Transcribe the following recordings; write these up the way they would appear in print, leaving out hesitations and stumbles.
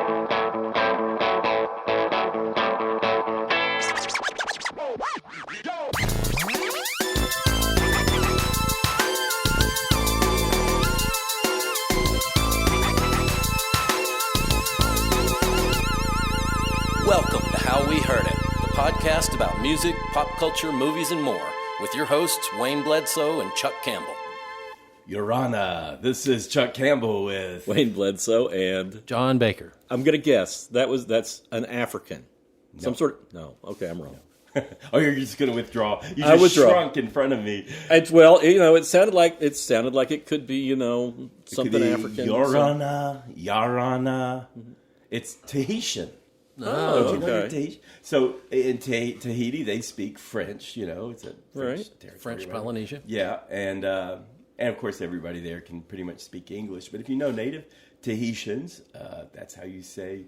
Welcome to How We Heard It, the podcast about music, pop culture, movies, and more, with your hosts Wayne Bledsoe and Chuck Campbell. Your Honor, this is Chuck Campbell with Wayne Bledsoe and John Baker. I'm gonna guess that's an African. No. Some sort of no. Okay, I'm wrong. Oh, you're just gonna withdraw. You I just withdraw. shrunk in front of me. Well, it sounded like it could be something African. Your Honor, It's Tahitian. Oh, Don't you know okay. Tahitian? So in Tahiti, they speak French. It's a French territory. French right? Polynesia. Yeah, and of course everybody there can pretty much speak English. But if you know native Tahitians, that's how you say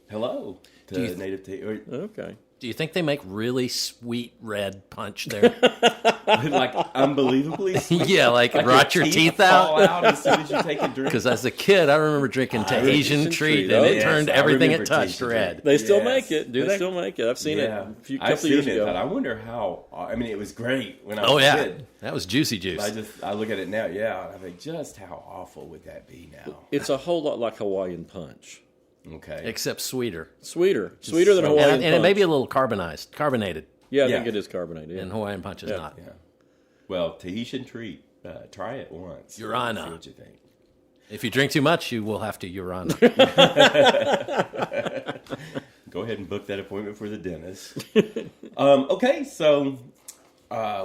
hello to native Tahitians. Okay. Do you think they make really sweet red punch there? Like unbelievably sweet. Yeah, like rot your teeth fall out? out as soon as you take a drink. Because as a kid, I remember drinking Tahitian treat, and it turned everything it touched red. They still Yes. make it. Do they? Still make it. I've seen it Yeah, a couple I've seen years it. ago. But I wonder how. I mean, it was great when I Oh was a yeah, kid. that was juicy juice. I look at it now. Yeah, and I think just how awful would that be now? It's a whole lot like Hawaiian Punch. Okay. Except sweeter. Sweeter than so- Hawaiian Punch. And it may be a little carbonated, Yeah, I Yeah. think it is carbonated. Yeah. and Hawaiian Punch is not. Yeah. Well, Tahitian treat. Try it once. Your Honor. See what you think. If you drink too much, you will have to urine. Go ahead and book that appointment for the dentist. Okay, so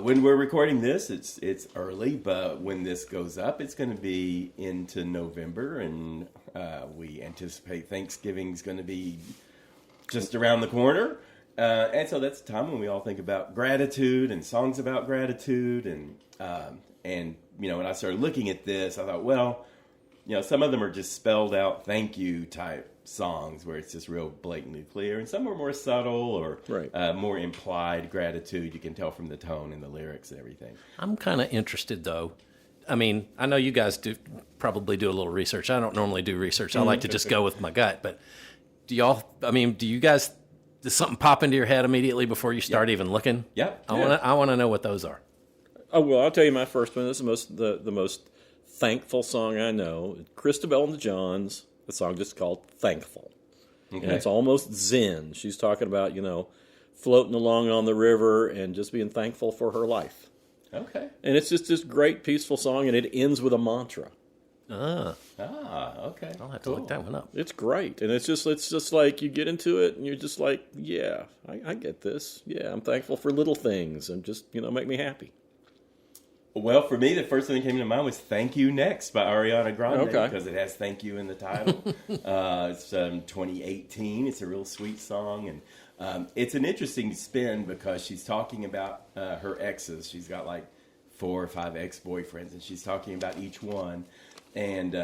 when we're recording this, it's early, but when this goes up, it's going to be into November, and we anticipate Thanksgiving's going to be just around the corner. And so that's the time when we all think about gratitude and songs about gratitude, and when I started looking at this, I thought, well, some of them are just spelled out thank you type songs where it's just real blatantly clear, and some are more subtle or more implied gratitude. You can tell from the tone and the lyrics and everything. I'm kind of interested, though. I mean, I know you guys probably do a little research. I don't normally do research. I like to just go with my gut. But do you guys, does something pop into your head immediately before you start even looking? Yep. I want to know what those are. Oh well, I'll tell you my first one. This is the most thankful song I know. Christabel and the Johns. The song just called "Thankful," and it's almost zen. She's talking about floating along on the river and just being thankful for her life. Okay. And it's just this great peaceful song, and it ends with a mantra. Okay. I'll have to look that one up. It's great, and it's just like you get into it, and you're just like, yeah, I get this. Yeah, I'm thankful for little things, and just make me happy. Well, for me, the first thing that came to mind was "Thank You Next" by Ariana Grande, Okay. because it has "Thank You" in the title. It's 2018. It's a real sweet song, and it's an interesting spin because she's talking about her exes. She's got like 4 or 5 ex-boyfriends, and she's talking about each one, and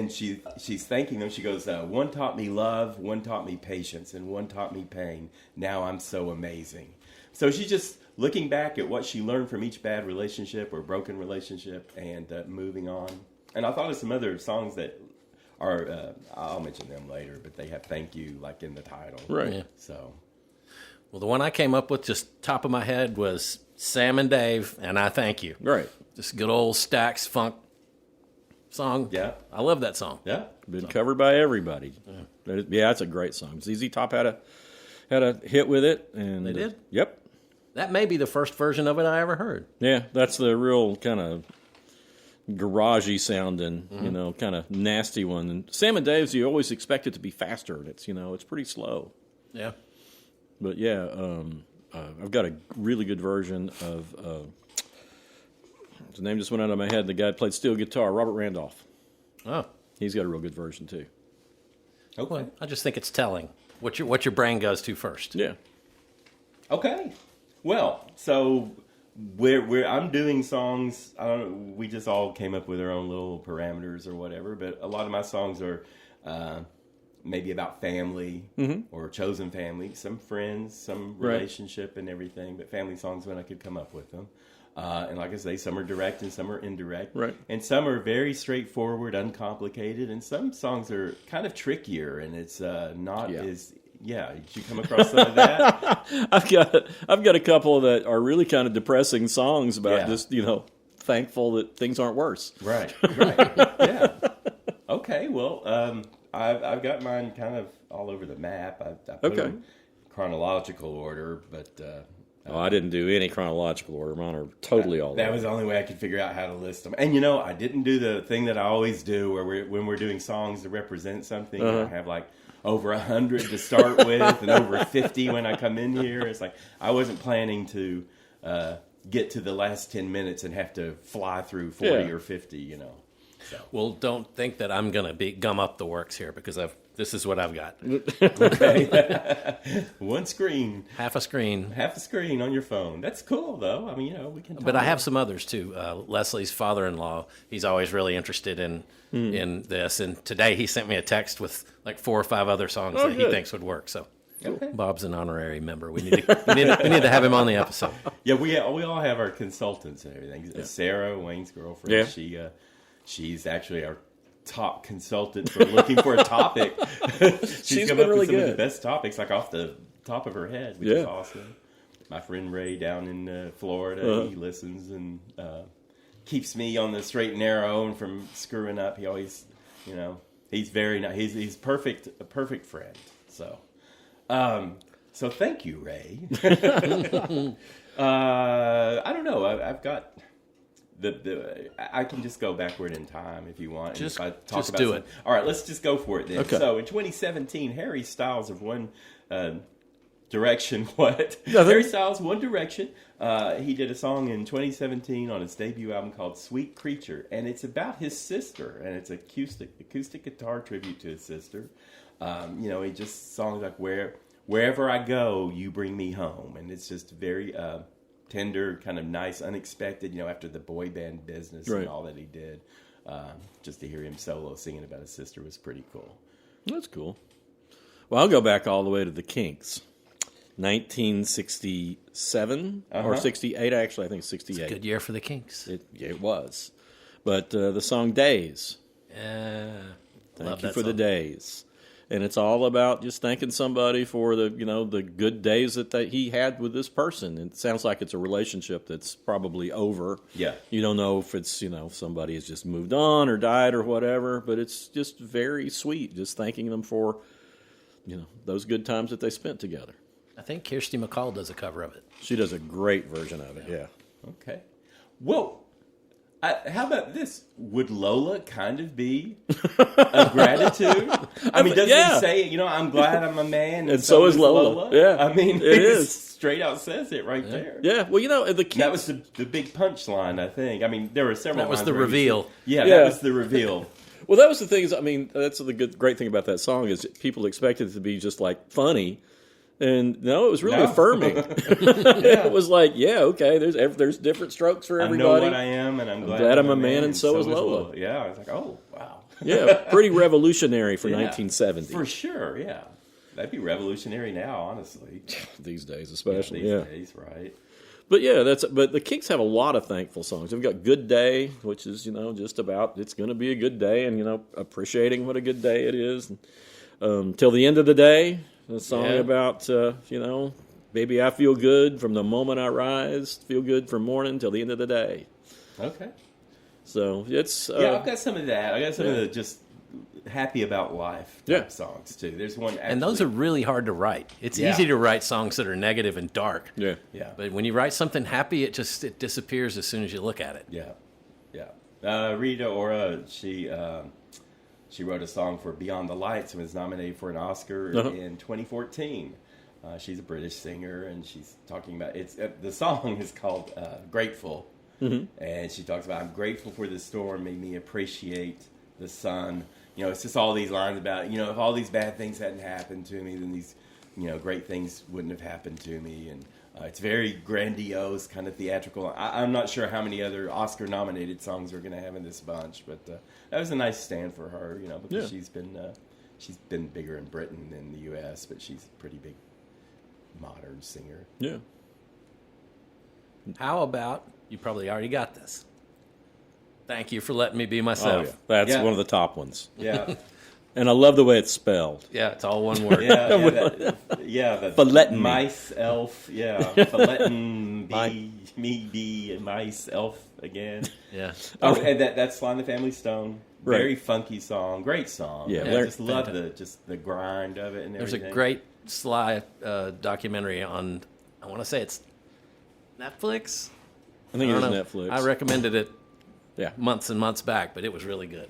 she's thanking them. She goes, "One taught me love, one taught me patience, and one taught me pain. Now I'm so amazing." So she's just looking back at what she learned from each bad relationship or broken relationship and moving on. And I thought of some other songs that are, I'll mention them later, but they have "Thank You" like in the title. Right. Yeah. So, Well, the one I came up with just top of my head was Sam and Dave, and I Thank You. Right. Just good old Stax funk song. yeah. I love that song. Yeah. Been covered by everybody. Yeah, it's a great song. ZZ Top had a hit with it, and They did? Yep. That may be the first version of it I ever heard. Yeah, that's the real kind of garagey sounding, kind of nasty one. And Sam and Dave's, you always expect it to be faster, and it's pretty slow. Yeah. But yeah, I've got a really good version of. The name just went out of my head. The guy that played steel guitar, Robert Randolph. Oh. He's got a real good version too. Okay. Well, I just think it's telling what your brain goes to first. Yeah. Okay. Well, so I'm doing songs. I don't know. We just all came up with our own little parameters or whatever. But a lot of my songs are maybe about family or chosen family, some friends, some relationship and everything. But family songs when I could come up with them. And like I say, some are direct and some are indirect. Right. And some are very straightforward, uncomplicated. And some songs are kind of trickier, and it's not as... Yeah, did you come across some of that? I've got a couple that are really kind of depressing songs about just, thankful that things aren't worse. Right. Yeah. Okay, well, I've got mine kind of all over the map. I put them in chronological order, but... I didn't do any chronological order. Mine are totally all over. That was the only way I could figure out how to list them. And, I didn't do the thing that I always do where when we're doing songs to represent something, I have like over 100 to start with and over 50 when I come in here. It's like I wasn't planning to get to the last 10 minutes and have to fly through 40 or 50, So. Well, don't think that I'm going to gum up the works here because this is what I've got. Okay. One screen. Half a screen. Half a screen on your phone. That's cool, though. I mean, we can talk But I have some others, too. Leslie's father-in-law, he's always really interested in this. And today he sent me a text with like 4 or 5 other songs that he thinks would work. So Bob's an honorary member. We need to have him on the episode. Yeah, we all have our consultants and everything. Yeah. Sarah, Wayne's girlfriend, she's actually our top consultant for looking for a topic. She's come been up really with some good. of the best topics, like off the top of her head, which is awesome. My friend Ray down in Florida, he listens and keeps me on the straight and narrow and from screwing up. He always, he's very nice. He's perfect, a perfect friend. So, so thank you, Ray. I don't know. I've got. I can just go backward in time if you want. Just do it. All right, let's just go for it then. Okay. So in 2017, Harry Styles of One Direction. What? Harry Styles, One Direction. He did a song in 2017 on his debut album called "Sweet Creature," and it's about his sister, and it's acoustic guitar tribute to his sister. He just songs like "Wherever I Go, You Bring Me Home," and it's just very. Tender, kind of nice, unexpected, after the boy band business and all that he did. Just to hear him solo singing about his sister was pretty cool. That's cool. Well, I'll go back all the way to the Kinks. 1967 or 68, actually. I think 68. It's a good year for the Kinks. It was. But the song Days. Thank you for the days. And it's all about just thanking somebody for the good days that he had with this person. It sounds like it's a relationship that's probably over. Yeah. You don't know if it's, somebody has just moved on or died or whatever, but it's just very sweet, just thanking them for, those good times that they spent together. I think Kirsty MacColl does a cover of it. She does a great version of it, yeah. Okay. Whoa. How about this? Would Lola kind of be a gratitude? I mean, doesn't he say, I'm glad I'm a man, and so is Lola. Yeah, I mean, it is straight out says it right there. Yeah, well, the Kinks... That was the big punchline, I think. I mean, there were several. That was the reveal. That was the reveal. Well, that was the thing. That's the great thing about that song is people expected it to be just like funny. And no, it was really affirming. It was like, okay, there's different strokes for everybody. I know what I am, and I'm glad I'm a man, and so is Lola. Yeah, I was like, oh, wow. Yeah, pretty revolutionary for 1970. For sure, yeah. That'd be revolutionary now, honestly. These days, especially. These days, right. But but the Kinks have a lot of thankful songs. They've got Good Day, which is, just about it's going to be a good day and, appreciating what a good day it is. And, Till the End of the Day. A song about, baby, I feel good from the moment I rise, feel good from morning till the end of the day. Okay. So it's... I've got some of that. I got some of the just happy about life type songs, too. There's one actually... And those are really hard to write. It's easy to write songs that are negative and dark. Yeah. But when you write something happy, it disappears as soon as you look at it. Yeah. Rita Ora, she wrote a song for Beyond the Lights and was nominated for an Oscar in 2014. She's a British singer, and she's talking about the song is called "Grateful," and she talks about I'm grateful for the storm, made me appreciate the sun. It's just all these lines about if all these bad things hadn't happened to me, then these great things wouldn't have happened to me, and it's very grandiose, kind of theatrical. I'm not sure how many other Oscar-nominated songs we're going to have in this bunch, but that was a nice stand for her, because she's been bigger in Britain than the U.S., but she's a pretty big modern singer. Yeah. How about You probably already got this. Thank you for letting me be Oh, myself. yeah. That's Yeah. one of the top ones. Yeah. And I love the way it's spelled. Yeah, it's all one word. The For letting me. mice elf, for letting me be a mice elf again. Yeah. Oh, and that's Sly and the Family Stone. Right. Very funky song, great song. Yeah, I Larry- just love the grind of it and There's a everything. great Sly documentary on, I want to say it's Netflix. I think it I is don't know. Netflix. I recommended it Yeah. months and months back, but it was really good.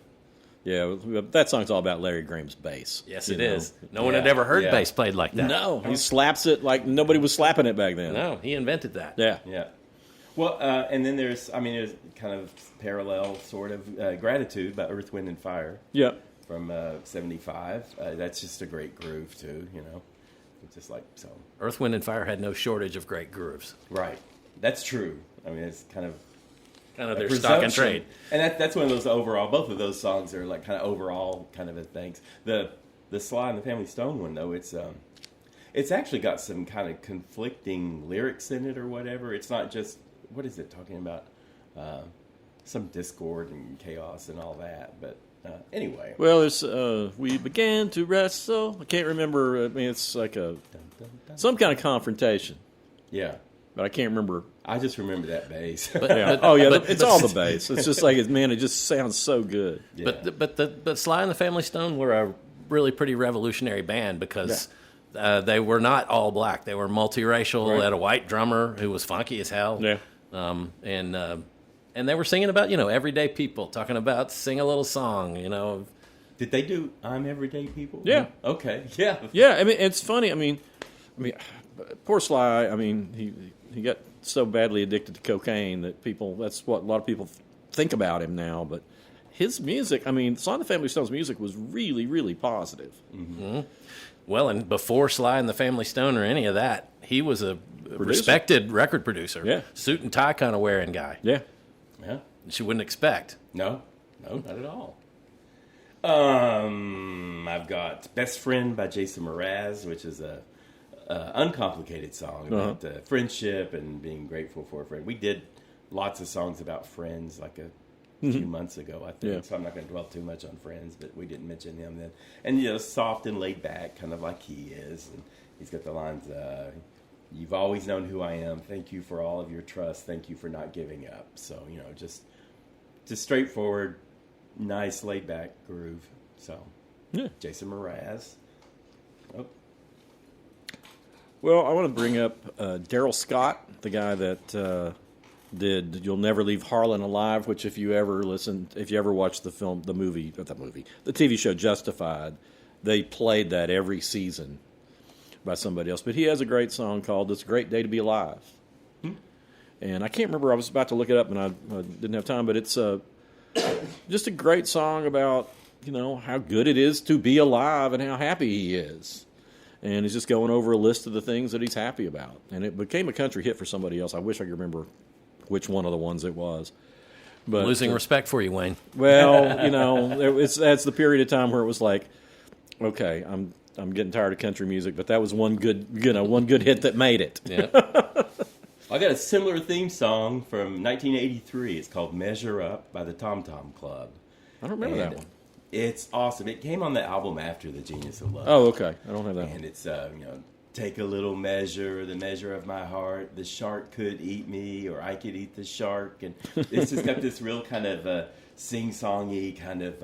Yeah, that song's all about Larry Graham's bass. Yes, you it know. is. No one had Yeah, ever heard yeah. bass played like that. No, he slaps it like nobody was slapping it back then. No, he invented that. Yeah. Yeah. Well, and then there's kind of parallel sort of Gratitude by Earth, Wind, and Fire Yeah. from 75. That's just a great groove, too, you know. It's just like, so. Earth, Wind, and Fire had no shortage of great grooves. Right. That's true. I mean, it's kind of Kind of a their stock and presumption. trade. And that's one of those overall, both of those songs are like kind of overall kind of a things. The Sly and the Family Stone one, though, it's actually got some kind of conflicting lyrics in it or whatever. It's not just, what is it talking about? Some discord and chaos and all that. But anyway. Well, there's we began to wrestle. I can't remember. I mean, it's like some kind of confrontation, Yeah. but I can't remember. I just remember that bass. Yeah. It's all the bass. It's just like it just sounds so good. Yeah. But Sly and the Family Stone were a really pretty revolutionary band because they were not all black. They were multiracial. Right. They had a white drummer who was funky as hell. Yeah. And they were singing about, everyday people, talking about sing a little song, Did they do I'm Everyday People? Yeah. Okay. Yeah. Yeah, I mean, it's funny. I mean, poor Sly. I mean, he got so badly addicted to cocaine that that's what a lot of people think about him now. But his music, I mean, Sly and the Family Stone's music was really, really positive. Mm-hmm. Well, and before Sly and the Family Stone or any of that, he was a respected record producer. Yeah. Suit and tie kind of wearing guy. Yeah. Yeah. That you wouldn't expect. No, not at all. I've got Best Friend by Jason Mraz, which is a uncomplicated song about friendship and being grateful for a friend. We did lots of songs about friends like a few months ago, I think. Yeah. So I'm not going to dwell too much on friends, but we didn't mention him then. And, soft and laid back, kind of like he is. And he's got the lines, you've always known who I am. Thank you for all of your trust. Thank you for not giving up. So, just straightforward, nice laid back groove. So, Yeah. Jason Mraz. Oh, Well, I want to bring up Daryl Scott, the guy that did "You'll Never Leave Harlan Alive," which, if you ever watched the TV show Justified, they played that every season by somebody else. But he has a great song called "It's a Great Day to Be Alive," and I can't remember. I was about to look it up, and I didn't have time. But it's just a great song about how good it is to be alive and how happy he is. And he's just going over a list of the things that he's happy about. And it became a country hit for somebody else. I wish I could remember which one of the ones it was. But Losing respect for you, Wayne. well, that's the period of time where it was like, okay, I'm getting tired of country music, but that was one good hit that made it. Yeah. I got a similar theme song from 1983. It's called Measure Up by the Tom Tom Club. I don't remember that one. It's awesome. It came on the album after The Genius of Love. Oh, okay. I don't have that And one. it's, take a little measure, the measure of my heart. The shark could eat me, or I could eat the shark. And it's just got this real kind of sing-songy kind of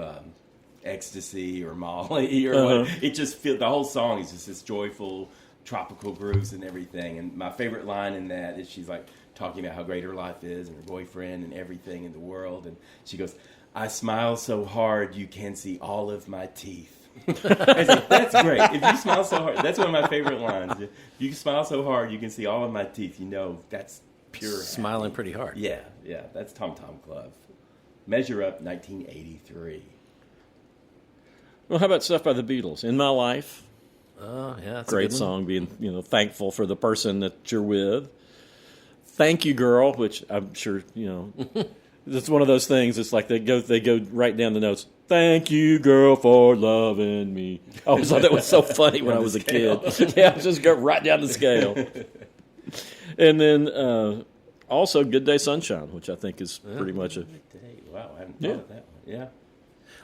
ecstasy or Molly or what. It just feels, the whole song is just this joyful, tropical grooves and everything. And my favorite line in that is she's like talking about how great her life is and her boyfriend and everything in the world. And she goes, I smile so hard you can see all of my teeth. I said, that's great. If you smile so hard, that's one of my favorite lines. If you smile so hard you can see all of my teeth, that's pure Smiling happy. pretty hard. Yeah, that's Tom Tom Club. Measure Up, 1983. Well, how about stuff by the Beatles? In My Life. Oh, yeah. That's Great a good song, one. being thankful for the person that you're with. Thank You Girl, which I'm sure it's one of those things. It's like they go right down the notes. Thank you, girl, for loving me. I always thought that was so funny when I was a kid. Yeah, just go right down the scale. And then Also, Good Day Sunshine, which I think is pretty much a... Wow, I hadn't thought of that one. Yeah.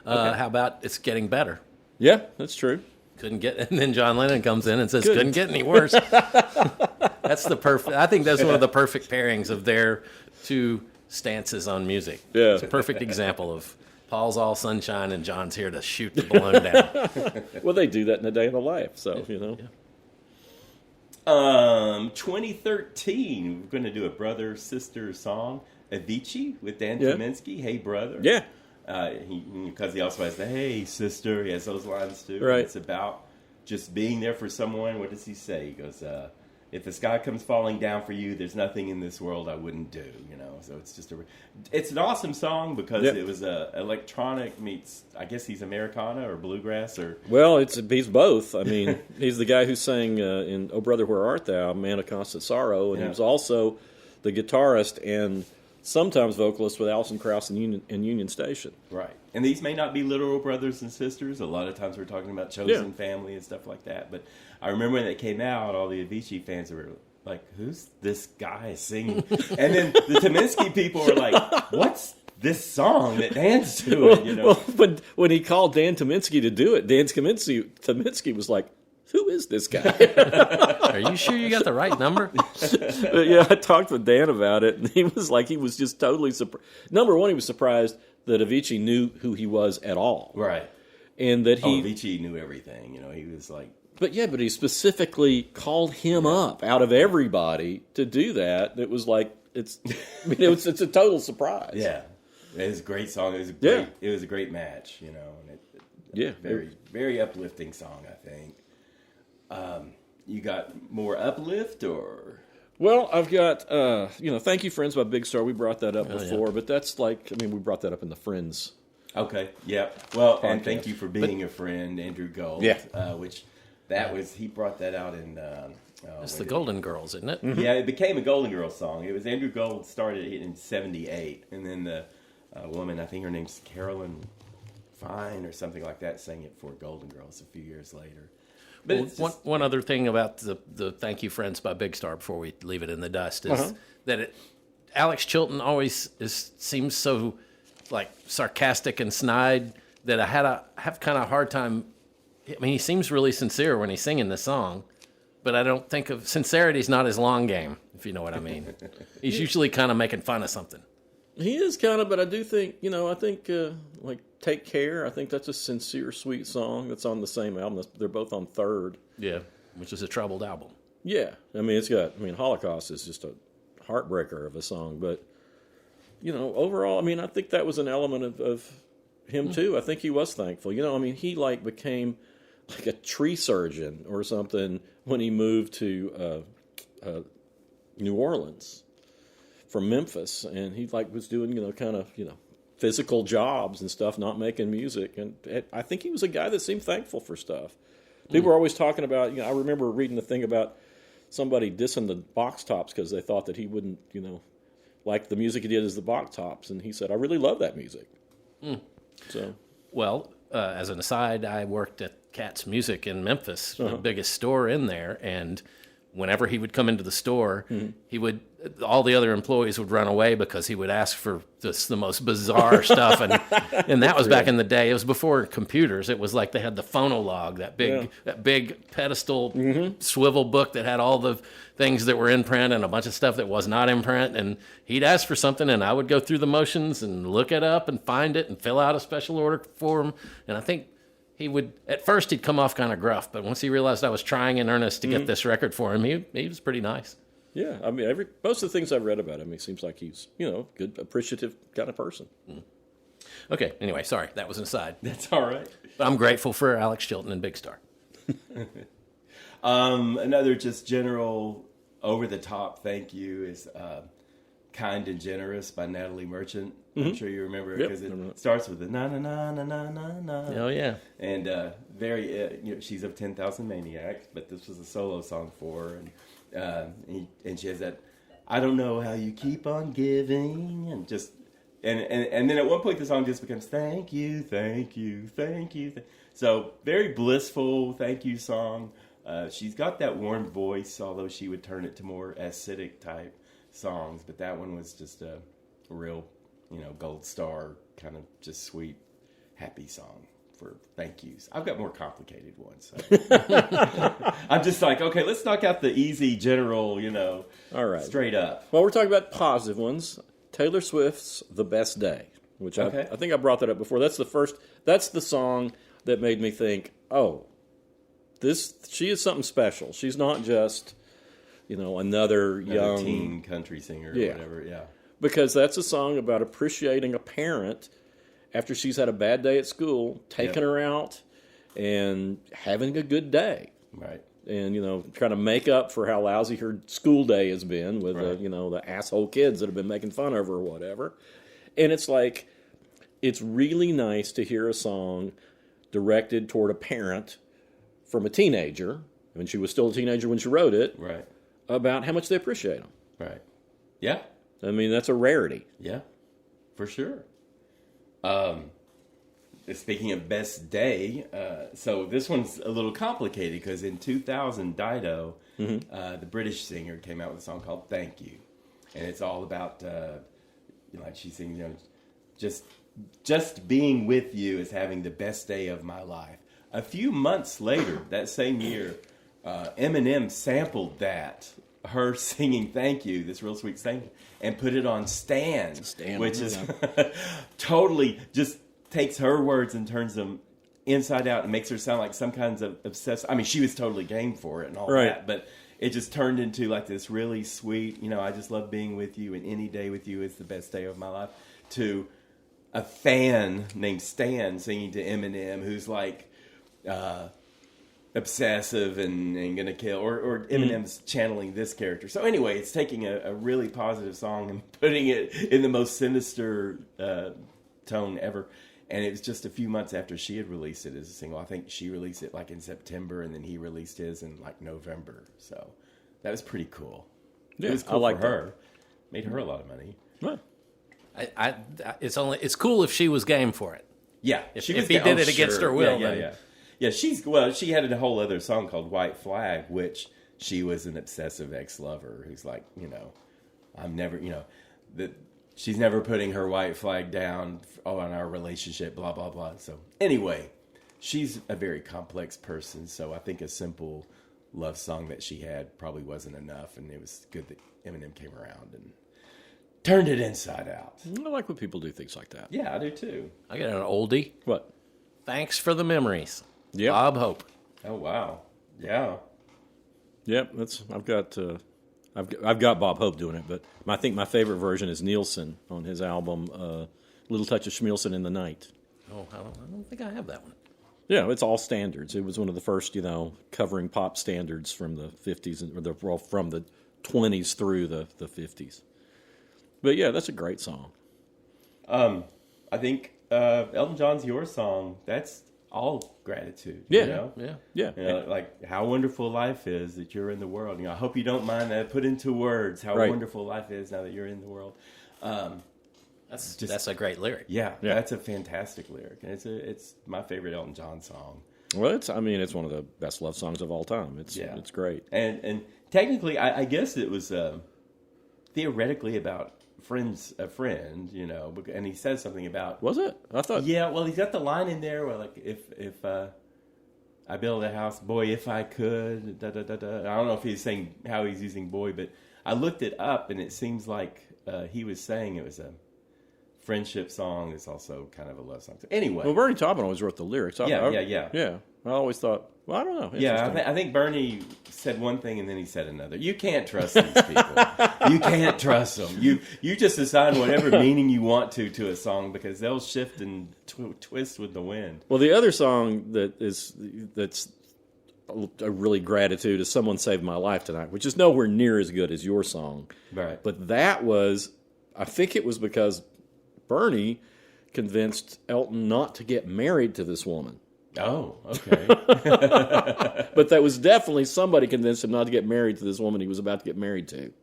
How about It's Getting Better? Yeah, that's true. Couldn't get, and then John Lennon comes in and says, couldn't get any worse. That's the perfect, I think that's one of the perfect pairings of their two stances on music. Yeah. It's a perfect example of Paul's all sunshine and John's here to shoot the balloon down. Well, they do that in A Day in the Life, so, you know. Yeah. 2013, we're going to do a brother-sister song, Avicii with Dan Yeah. Kaminsky, Hey Brother. Yeah. Because he also has the Hey Sister, he has those lines too. Right. It's about just being there for someone. What does he say? He goes, if the sky comes falling down for you, there's nothing in this world I wouldn't do, you know. So it's just it's an awesome song because Yep. it was electronic meets, I guess he's Americana or bluegrass or... Well, he's both. I mean, he's the guy who sang in "Oh Brother, Where Art Thou," "Man of Constant Sorrow," and he was also the guitarist and sometimes vocalist with Alison Krauss in Union Station. Right. And these may not be literal brothers and sisters. A lot of times we're talking about chosen family and stuff like that. But I remember when it came out, all the Avicii fans were like, who's this guy singing? And then the Kaminsky people were like, what's this song that Dan's doing? You know? Well, when he called Dan Kaminsky to do it, Dan Kaminsky was like, who is this guy? Are you sure you got the right number? But yeah, I talked with Dan about it, and he was just totally surprised. Number one, he was surprised that Avicii knew who he was at all. Right. And that Avicii knew everything. You know, he was like... But he specifically called him up out of everybody to do that. It was like, it's a total surprise. Yeah. It was a great song. It was a great match, you know. And very, very uplifting song, I think. You got more uplift or? Well, I've got, Thank You Friends by Big Star. We brought that up before, but that's we brought that up in the Friends. Okay, yeah. Well, podcast. And Thank You for Being a Friend, Andrew Gold. Yeah. He brought that out in... It's the Golden Girls, isn't it? Mm-hmm. Yeah, it became a Golden Girls song. It was Andrew Gold started it in 78, and then the woman, I think her name's Carolyn Fine or something like that, sang it for Golden Girls a few years later. But Well, one other thing about the Thank You Friends by Big Star before we leave it in the dust is that Alex Chilton always seems so like sarcastic and snide that I have kind of a hard time. I mean, he seems really sincere when he's singing the song, but I don't think of sincerity's not his long game, if you know what I mean. He's usually kind of making fun of something. He is kind of, but I do think, like Take Care, I think that's a sincere, sweet song that's on the same album. They're both on third. Yeah, which is a troubled album. Yeah, I mean, Holocaust is just a heartbreaker of a song, but, overall, I think that was an element of him too. I think he was thankful. He became like a tree surgeon or something when he moved to New Orleans from Memphis, and he was doing physical jobs and stuff, not making music. And I think he was a guy that seemed thankful for stuff. People were always talking about, I remember reading the thing about somebody dissing the Box Tops because they thought that he wouldn't, like the music he did as the Box Tops, and he said, I really love that music. So, well, as an aside, I worked at Cat's Music in Memphis, the biggest store in there, and whenever he would come into the store, all the other employees would run away because he would ask for the most bizarre stuff, and that was back in the day. It was before computers. It was like they had the phonologue, that big pedestal swivel book that had all the things that were in print and a bunch of stuff that was not in print. And he'd ask for something, and I would go through the motions and look it up and find it and fill out a special order for him. And I think at first he'd come off kind of gruff, but once he realized I was trying in earnest to get this record for him, he was pretty nice. Yeah, most of the things I've read about him, he seems like he's, good, appreciative kind of person. Okay, anyway, sorry, that was an aside. That's all right. But I'm grateful for Alex Chilton and Big Star. Another just general over-the-top thank you is Kind and Generous by Natalie Merchant. I'm sure you remember it because it starts with the na-na-na-na-na-na-na. Oh, yeah. And she's of 10,000 Maniacs, but this was a solo song for her. And she has that, I don't know how you keep on giving, and then at one point the song just becomes thank you, thank you, thank you. So very blissful thank you song. She's got that warm voice, although she would turn it to more acidic type songs, but that one was just a real, gold star kind of just sweet, happy song for thank yous. I've got more complicated ones. So. I'm just like, okay, let's knock out the easy, general, All right. straight up. Well, we're talking about positive ones. Taylor Swift's "The Best Day," which I think I brought that up before. That's the song that made me think, oh, she is something special. She's not just, another young teen country singer or whatever. Yeah. Because that's a song about appreciating a parent after she's had a bad day at school, taking her out and having a good day. Right. And, trying to make up for how lousy her school day has been with, the asshole kids that have been making fun of her or whatever. And it's like, it's really nice to hear a song directed toward a parent from a teenager, when she was still a teenager when she wrote it, Right. about how much they appreciate them. Right. Yeah. I mean, that's a rarity. Yeah, for sure. Speaking of best day, so this one's a little complicated because in 2000, Dido, the British singer, came out with a song called "Thank You," and it's all about like she sings, just being with you is having the best day of my life. A few months later, that same year, Eminem sampled her singing "Thank You," this real sweet thing, and put it on Stan, which is totally just takes her words and turns them inside out and makes her sound like some kinds of obsessed. I mean, she was totally game for it and all that, but it just turned into like this really sweet, I just love being with you, and any day with you is the best day of my life, to a fan named Stan singing to Eminem, who's like obsessive and gonna kill, or Eminem's channeling this character. So anyway, it's taking a really positive song and putting it in the most sinister tone ever. And it was just a few months after she had released it as a single. I think she released it like in September, and then he released his in like November. So that was pretty cool. Yeah, it was cool I like for her. Made her a lot of money. Right. It's cool if she was game for it. Yeah, if he did it against her will. Yeah. She had a whole other song called "White Flag," which she was an obsessive ex-lover who's like, I'm never, that. She's never putting her white flag down on our relationship, blah, blah, blah. So anyway, she's a very complex person. So I think a simple love song that she had probably wasn't enough. And it was good that Eminem came around and turned it inside out. I like when people do things like that. Yeah, I do too. I got an oldie. What? Thanks for the memories. Yep. Bob Hope. Oh, wow. Yeah. Yep. I've got Bob Hope doing it, but I think my favorite version is Nielsen on his album "Little Touch of Schmielsen in the Night." Oh, I don't think I have that one. Yeah, it's all standards. It was one of the first, covering pop standards from the 50s or from the 20s through the 50s. But yeah, that's a great song. I think Elton John's "Your Song," that's all gratitude. Yeah. Yeah. Like how wonderful life is that you're in the world. I hope you don't mind that I put into words how wonderful life is now that you're in the world. That's a great lyric. Yeah, that's a fantastic lyric. And it's my favorite Elton John song. Well, it's one of the best love songs of all time. It's great. And technically, I guess it was theoretically about a friend, and he says something about... Was it? I thought... Yeah, well, he's got the line in there where, like, if I build a house, boy, if I could, da-da-da-da. I don't know if he's saying how he's using boy, but I looked it up, and it seems like he was saying it was a friendship song. It's also kind of a love song. So anyway. Well, Bernie Taupin always wrote the lyrics. Yeah. Yeah, I always thought, well, I don't know. Yeah, I think Bernie said one thing and then he said another. You can't trust these people. You can't trust them. You just assign whatever meaning you want to a song because they'll shift and twist with the wind. Well, the other song that's a really gratitude is "Someone Saved My Life Tonight," which is nowhere near as good as your song. Right. But I think it was because Bernie convinced Elton not to get married to this woman. Oh, okay. But that was definitely somebody convinced him not to get married to this woman he was about to get married to.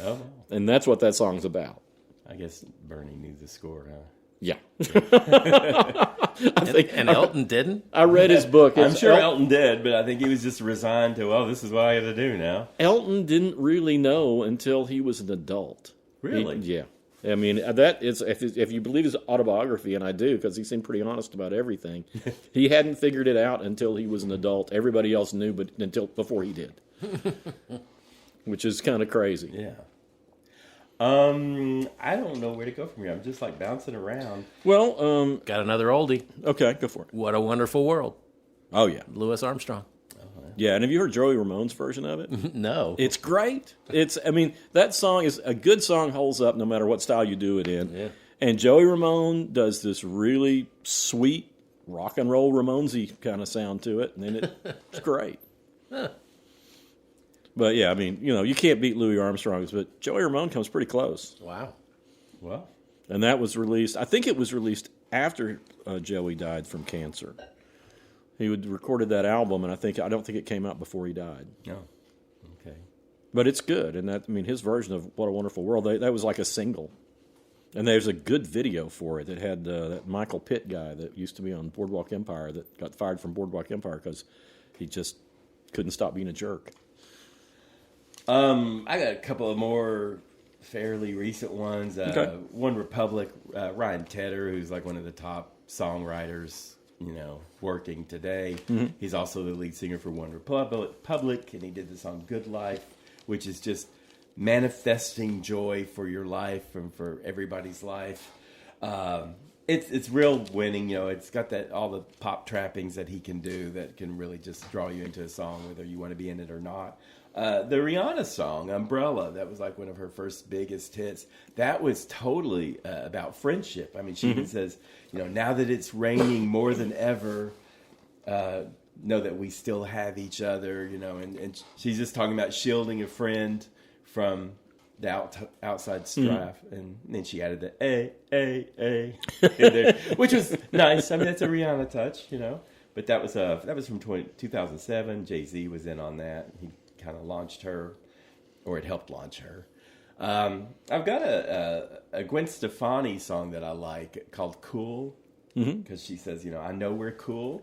Oh. And that's what that song's about. I guess Bernie knew the score, huh? Yeah. And Elton didn't? I read his book. I'm sure Elton did, but I think he was just resigned to, well, this is what I got to do now. Elton didn't really know until he was an adult. Really? Yeah. I mean, that is, if you believe his autobiography, and I do, because he seemed pretty honest about everything, he hadn't figured it out until he was an adult. Everybody else knew, but until before he did. Which is kind of crazy. Yeah. I don't know where to go from here. I'm just like bouncing around. Well, Got another oldie. okay, go for it. What a Wonderful World. Oh, yeah. Louis Armstrong. Yeah, and have you heard Joey Ramone's version of it? No. It's great. That song is a good song, holds up no matter what style you do it in. Yeah. And Joey Ramone does this really sweet rock and roll Ramonesy kind of sound to it, and then it's great. But yeah, I mean, you can't beat Louis Armstrong's, but Joey Ramone comes pretty close. Wow. Well, And that was released, I think it was released after Joey died from cancer. He would recorded that album, and I don't think it came out before he died. no. Okay. But it's good, and his version of "What a Wonderful World" that was like a single, and there's a good video for it that had that Michael Pitt guy that used to be on Boardwalk Empire that got fired from Boardwalk Empire because he just couldn't stop being a jerk. I got a couple of more fairly recent ones. Okay. One Republic, Ryan Tedder, who's like one of the top songwriters, working today. Mm-hmm. He's also the lead singer for One Republic, and he did the song "Good Life," which is just manifesting joy for your life and for everybody's life. It's real winning. It's got all the pop trappings that he can do that can really just draw you into a song, whether you want to be in it or not. The Rihanna song, Umbrella, that was like one of her first biggest hits. That was totally about friendship. I mean, she even says, now that it's raining more than ever, know that we still have each other, and she's just talking about shielding a friend from the outside strife. And then she added the A in there, which was nice. I mean, that's a Rihanna touch, But that was from 2007. Jay-Z was in on that. He kind of launched her, or it helped launch her. I've got a Gwen Stefani song that I like called "Cool," because she says, "I know we're cool,"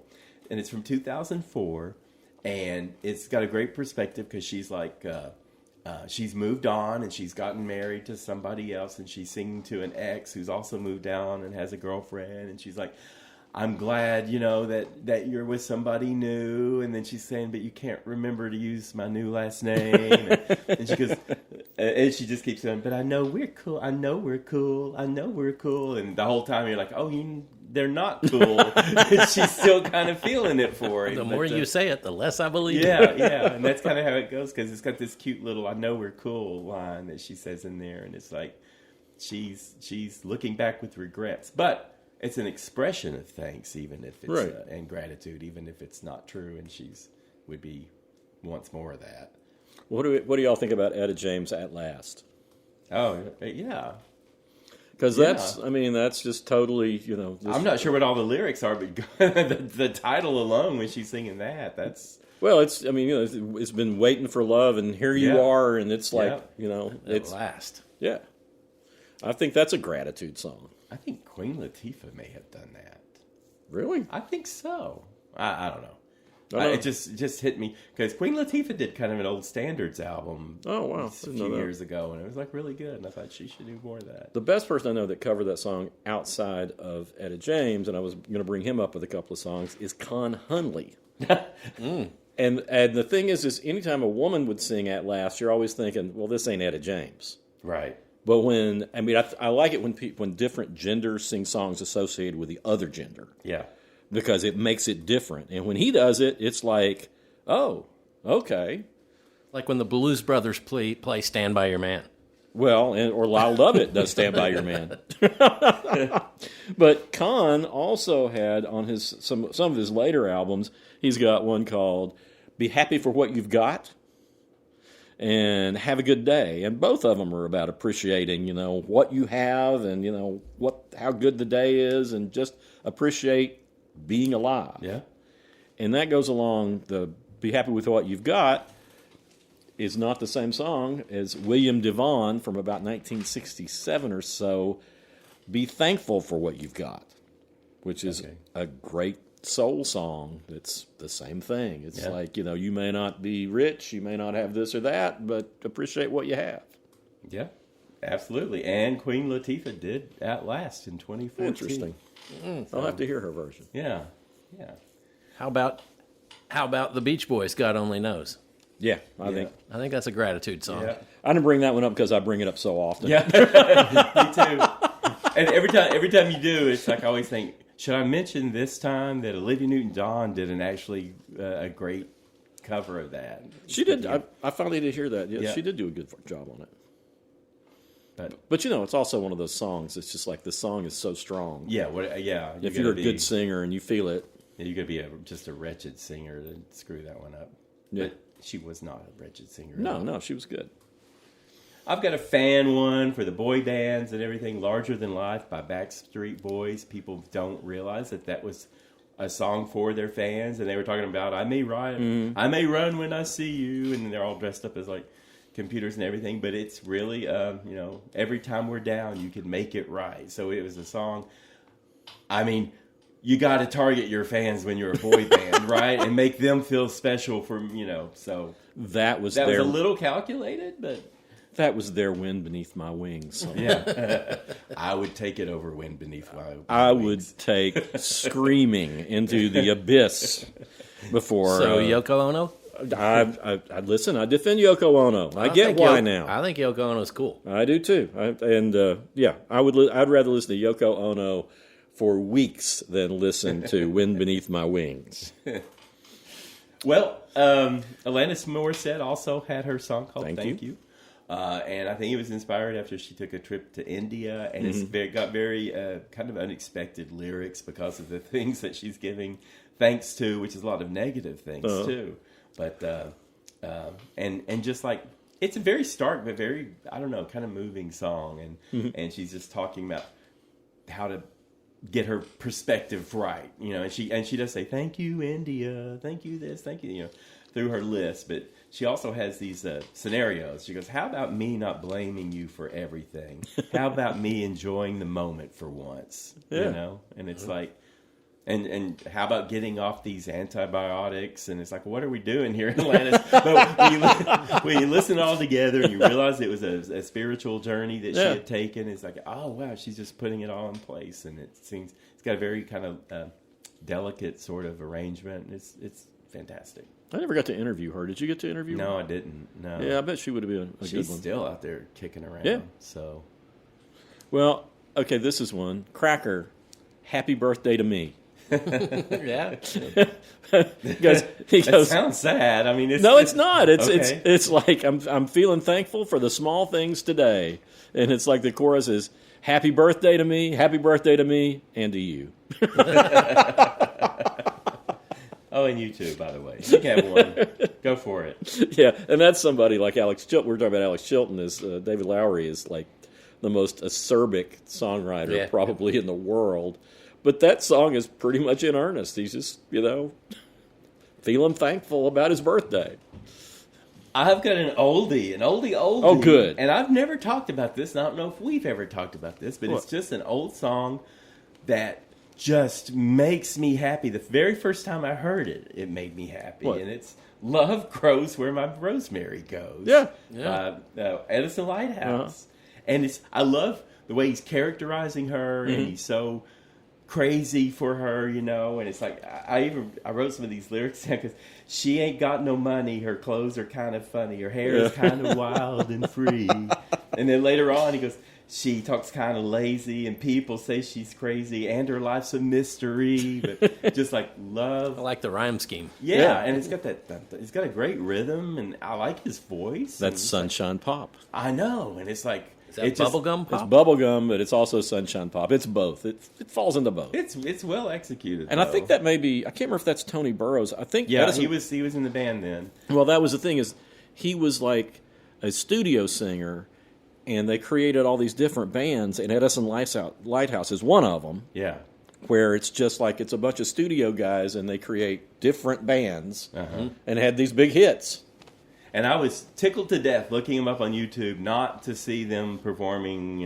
and it's from 2004, and it's got a great perspective because she's like, she's moved on and she's gotten married to somebody else, and she's singing to an ex who's also moved on and has a girlfriend, and she's like, I'm glad, that you're with somebody new. And then she's saying, but you can't remember to use my new last name. And she goes, and she just keeps saying, but I know we're cool. I know we're cool. I know we're cool. And the whole time you're like, they're not cool. And she's still kind of feeling it for him. The more you say it, the less I believe it. Yeah. And that's kind of how it goes, because it's got this cute little "I know we're cool" line that she says in there. And it's like, she's looking back with regrets. But it's an expression of thanks, even if it's right. And gratitude, even if it's not true, and would be wants more of that. What do y'all think about Etta James' "At Last"? Oh yeah, because that's just totally I'm not sure what all the lyrics are, but the title alone when she's singing that's. Well, it's been waiting for love, and here you are, and it's like At last. Yeah, I think that's a gratitude song. I think Queen Latifah may have done that. Really? I think so. I don't know. It just hit me because Queen Latifah did kind of an old standards album. Oh wow, a few years ago, and it was like really good. And I thought she should do more of that. The best person I know that covered that song outside of Etta James, and I was going to bring him up with a couple of songs, is Con Hunley. And the thing is anytime a woman would sing "At Last," you're always thinking, well, this ain't Etta James, right? But I like it when different genders sing songs associated with the other gender. Yeah. Because it makes it different. And when he does it, it's like, oh, okay. Like when the Blues Brothers play "Stand By Your Man." Well, or Lyle Lovett does "Stand By Your Man." But Con also had on his some of his later albums, he's got one called "Be Happy for What You've Got" and "Have a Good Day," and both of them are about appreciating, what you have, and how good the day is, and just appreciate being alive. Yeah, and that goes along. The "Be Happy with What You've Got" is not the same song as William Devon from about 1967 or so Be Thankful for What You've Got, which is a great soul song. It's the same thing. It's like, you may not be rich, you may not have this or that, but appreciate what you have. Yeah, absolutely. And Queen Latifah did Outlast in 2014. Interesting. I'll have to hear her version. Yeah. How about the Beach Boys? God only knows. Yeah, I think that's a gratitude song. Yeah. I didn't bring that one up because I bring it up so often. Yeah, me too. And every time you do, it's like I always think, should I mention this time that Olivia Newton-John did a great cover of that? She did. I finally did hear that. Yeah, she did do a good job on it. But it's also one of those songs. It's just like the song is so strong. Yeah, If you're a good singer and you feel it, you got to be just a wretched singer to screw that one up. Yeah. But she was not a wretched singer. No, she was good. I've got a fan one for the boy bands and everything. Larger Than Life by Backstreet Boys. People don't realize that was a song for their fans, and they were talking about I may run when I see you, and they're all dressed up as like computers and everything. But it's really, every time we're down, you can make it right. So it was a song. I mean, you got to target your fans when you're a boy band, right, and make them feel special for So that was a little calculated, but. That was their Wind Beneath My Wings song. Yeah. I would take it over Wind Beneath My Wings. I would take Screaming into the Abyss before. So Yoko Ono? I listen, I defend Yoko Ono. I get why now. I think Yoko Ono's cool. I do too. I'd rather listen to Yoko Ono for weeks than listen to Wind Beneath My Wings. Well, Alanis Morissette also had her song called Thank You. And I think it was inspired after she took a trip to India, and it's got very kind of unexpected lyrics because of the things that she's giving thanks to, which is a lot of negative things too. But and just like it's a very stark but very kind of moving song, and she's just talking about how to get her perspective right, and she does say thank you India, thank you this, thank you, through her list, but. She also has these scenarios. She goes, how about me not blaming you for everything? How about me enjoying the moment for once? Yeah. And it's like, and how about getting off these antibiotics? And it's like, what are we doing here in Atlantis? But when you listen all together and you realize it was a spiritual journey that she had taken, it's like, oh, wow, she's just putting it all in place. And it's got a very kind of delicate sort of arrangement. It's fantastic. I never got to interview her. Did you get to interview her? No, I didn't. No. Yeah, I bet she would have been a good one. She's still out there kicking around. Yeah. So. Well, okay, this is one. Cracker, Happy Birthday to Me. Yeah. he goes, that sounds sad. I mean, it's not. okay. It's like I'm feeling thankful for the small things today, and it's like the chorus is Happy Birthday to me, and to you. Oh, and you too, by the way. You can have one. Go for it. Yeah, and that's somebody like Alex Chilton. We were talking about Alex Chilton. David Lowery is like the most acerbic songwriter probably in the world. But that song is pretty much in earnest. He's just, feeling thankful about his birthday. I've got an oldie. Oh, good. And I've never talked about this. I don't know if we've ever talked about this, but It's just an old song that just makes me happy. The very first time I heard it, it made me happy. What? And it's Love Grows Where My Rosemary Goes. Yeah. By Edison Lighthouse. And I love the way he's characterizing her, and he's so crazy for her, and it's like I wrote some of these lyrics down because she ain't got no money, her clothes are kind of funny, her hair is kind of wild and free. And then later on he goes, she talks kind of lazy, and people say she's crazy, and her life's a mystery. But just like love, I like the rhyme scheme. Yeah, and it's got it's got a great rhythm, and I like his voice. That's Sunshine Pop. I know, and it's like is that bubblegum pop? It's bubblegum, but it's also Sunshine Pop. It's both. It falls into both. It's well executed, and I think that may be. I can't remember if that's Tony Burrows. I think he was in the band then. Well, that was the thing is he was like a studio singer. And they created all these different bands, and Edison Lighthouse is one of them. Yeah. Where it's just like it's a bunch of studio guys, and they create different bands and had these big hits. And I was tickled to death looking them up on YouTube, not to see them performing,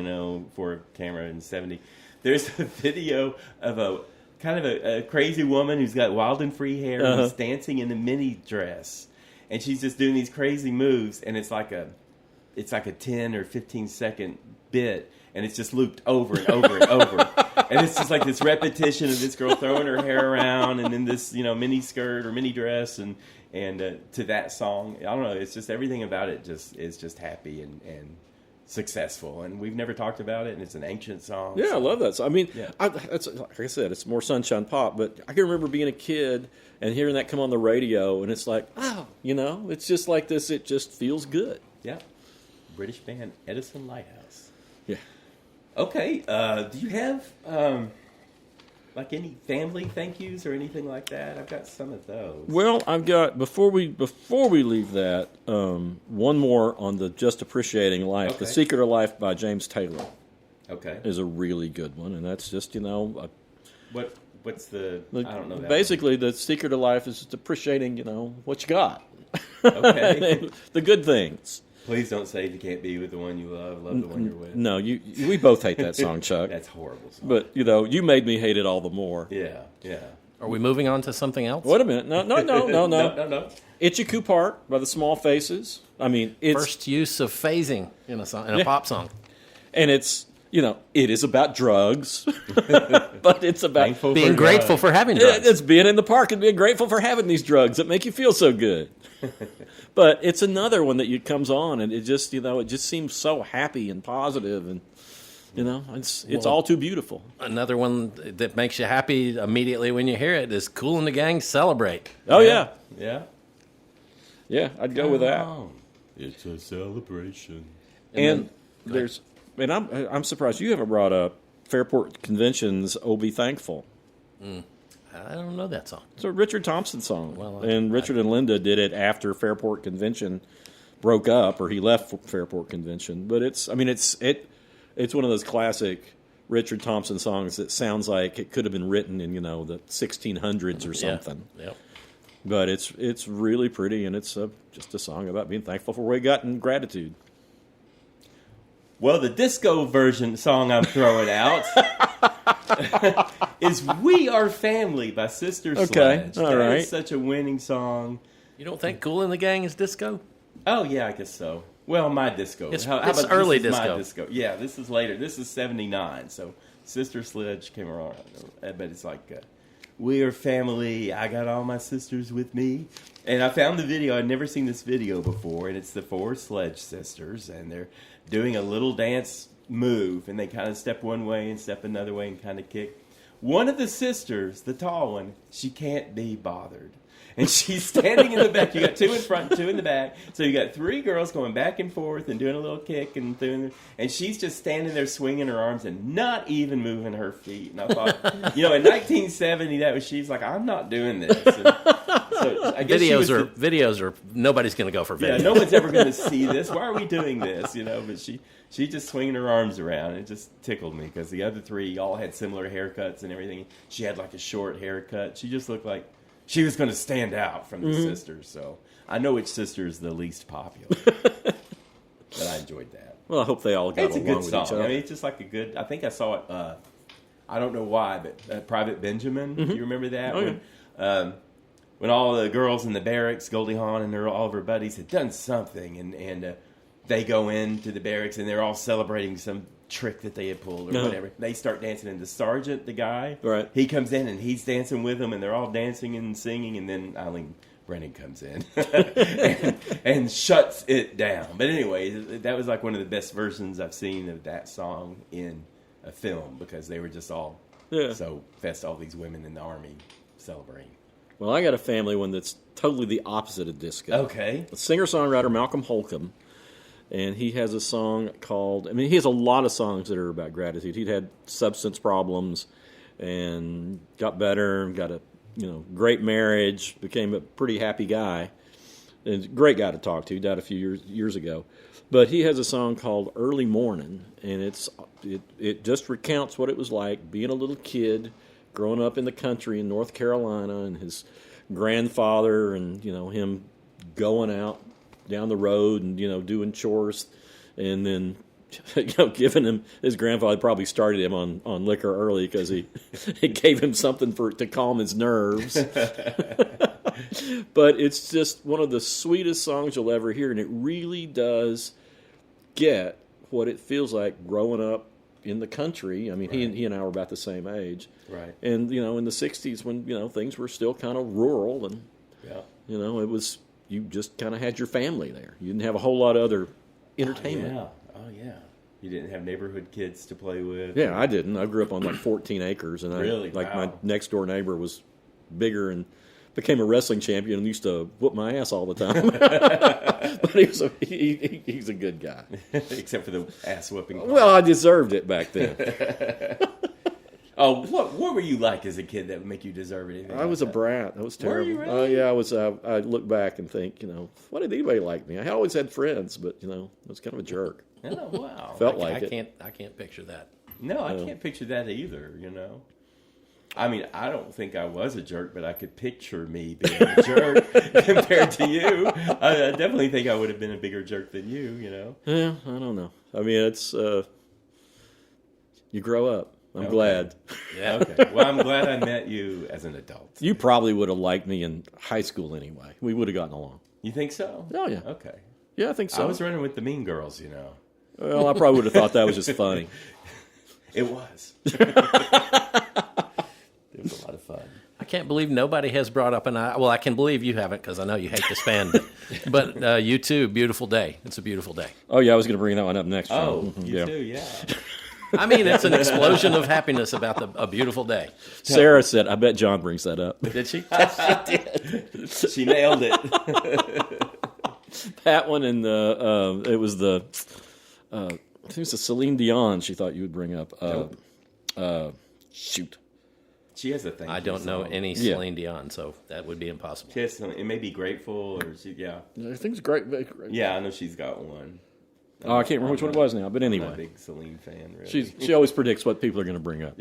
for a camera in '70. There's a video of a kind of a crazy woman who's got wild and free hair and is dancing in a mini dress, and she's just doing these crazy moves, and it's like a 10 or 15-second bit, and it's just looped over and over and over. And it's just like this repetition of this girl throwing her hair around, and then this, mini skirt or mini dress, and to that song. I don't know. It's just everything about it is just happy and successful. And we've never talked about it, and it's an ancient song. Yeah, I love that song. I mean, Yeah. it's, like I said, it's more sunshine pop, but I can remember being a kid and hearing that come on the radio, and it's like, oh, it's just like this. It just feels good. Yeah. British band Edison Lighthouse. Yeah. Okay. Do you have like any family thank yous or anything like that? I've got some of those. Well, I've got before we leave that one more on the Just Appreciating Life. Okay. The Secret of Life by James Taylor Okay. is a really good one, and that's just What's the I don't know. That basically the secret of life is just appreciating what you got. Okay. The good things. Please don't say you can't be with the one you love the one you're with. No, we both hate that song, Chuck. That's a horrible song. But you made me hate it all the more. Yeah. Are we moving on to something else? Wait a minute. No. No. Itchy-Coo Park by the Small Faces. I mean, it's First use of phasing in a song, in a pop song. and it's it is about drugs, but it's about Thankful Being for grateful for having drugs. It's being in the park and being grateful for having these drugs that make you feel so good. But it's another one that comes on, and it just it just seems so happy and positive, and it's all too beautiful. Another one that makes you happy immediately when you hear it is Kool and the Gang Celebrate. Oh yeah, Yeah. I'd go with that. It's a celebration. And I'm surprised you haven't brought up Fairport Convention's "Oh Be Thankful." I don't know that song. It's a Richard Thompson song, Well, and Richard and Linda did it after Fairport Convention broke up, or he left Fairport Convention. But it's one of those classic Richard Thompson songs that sounds like it could have been written in the 1600s or something. Yeah. But it's really pretty, and it's just a song about being thankful for what we got and gratitude. Well, the disco version song I'm throwing out is "We Are Family" by Sister Sledge. all That right. is such a winning song. You don't think Kool and the Gang is disco? Oh, yeah, I guess so. Well, my disco. It's How about early this is disco. My disco. Yeah, this is later. This is 79, so Sister Sledge came around. But it's like, "We are family, I got all my sisters with me." And I found the video. I'd never seen this video before, and it's the 4 Sledge sisters, and they're doing a little dance move, and they kind of step one way and step another way and kind of kick. One of the sisters, the tall one, she can't be bothered. And she's standing in the back. You got 2 in front, 2 in the back. So you got 3 girls going back and forth and doing a little kick and she's just standing there swinging her arms and not even moving her feet. And I thought, in 1970, she's like, I'm not doing this. And so I guess Videos are nobody's going to go for yeah, videos. no one's ever going to see this. Why are we doing this? But she just swinging her arms around. It just tickled me because the other 3 all had similar haircuts and everything. She had like a short haircut. She just looked like she was going to stand out from the sisters. So I know which sister is the least popular. But I enjoyed that. Well, I hope they all got It's a along good with song. each other. I mean, it's just like a good. I think I saw it. I don't know why, but Private Benjamin. Do you remember that? Oh, When all the girls in the barracks, Goldie Hawn and all of her buddies had done something, and they go into the barracks and they're all celebrating some trick that they had pulled or whatever. They start dancing, and the sergeant, the guy, Right. he comes in and he's dancing with them, and they're all dancing and singing, and then Eileen Brennan comes in and shuts it down. But anyway, that was like one of the best versions I've seen of that song in a film because they were just all so fest, all these women in the army celebrating. Well, I got a family one that's totally the opposite of disco. Okay. A singer-songwriter, Malcolm Holcomb, and he has a song called, he has a lot of songs that are about gratitude. He'd had substance problems and got better, got a great marriage, became a pretty happy guy, and a great guy to talk to. He died a few years ago. But he has a song called Early Morning, and it just recounts what it was like being a little kid, growing up in the country in North Carolina, and his grandfather and him going out down the road and doing chores, and then giving him, his grandfather probably started him on liquor early because he gave him something to calm his nerves. But it's just one of the sweetest songs you'll ever hear, and it really does get what it feels like growing up in the country. I mean, Right. he and I were about the same age. Right. And, in the 60s when, things were still kind of rural and, Yeah. it was, you just kind of had your family there. You didn't have a whole lot of other entertainment. Oh, yeah. You didn't have neighborhood kids to play with? Yeah, I didn't. I grew up on like 14 acres. And Really? my Wow. next door neighbor was bigger and became a wrestling champion and used to whoop my ass all the time. But he's a good guy. Except for the ass whooping. Well, I deserved it back then. Oh, what were you like as a kid that would make you deserve anything? I was a brat. I was terrible. you really? Yeah, I was. I look back and think, why did anybody like me? I always had friends, but I was kind of a jerk. Oh, wow. Felt like it. I can't picture that. No, I can't picture that either, I mean, I don't think I was a jerk, but I could picture me being a jerk compared to you. I definitely think I would have been a bigger jerk than you, Yeah, I don't know. I mean, it's you grow up. I'm glad. Yeah. Okay. Well, I'm glad I met you as an adult. You probably would have liked me in high school anyway. We would have gotten along. You think so? Oh, yeah. Okay. Yeah, I think so. I was running with the mean girls, Well, I probably would have thought that was just funny. It was. It was a lot of fun. I can't believe nobody has brought up I can believe you haven't because I know you hate this band. But you too, Beautiful Day. It's a beautiful day. Oh, yeah, I was going to bring that one up next. Oh, Sean. you too, yeah. I mean, it's an explosion of happiness about a beautiful day. Sarah said, I bet John brings that up. Did she? She nailed it. That one and it was the Celine Dion she thought you would bring up. Shoot. She has a thing. I don't know any Celine Dion, so that would be impossible. She has some, it may be Grateful or yeah. I think it's great. Yeah, I know she's got one. Oh, I can't remember which one it was now, but I'm not a anyway. big Celine fan, really. She always predicts what people are going to bring up.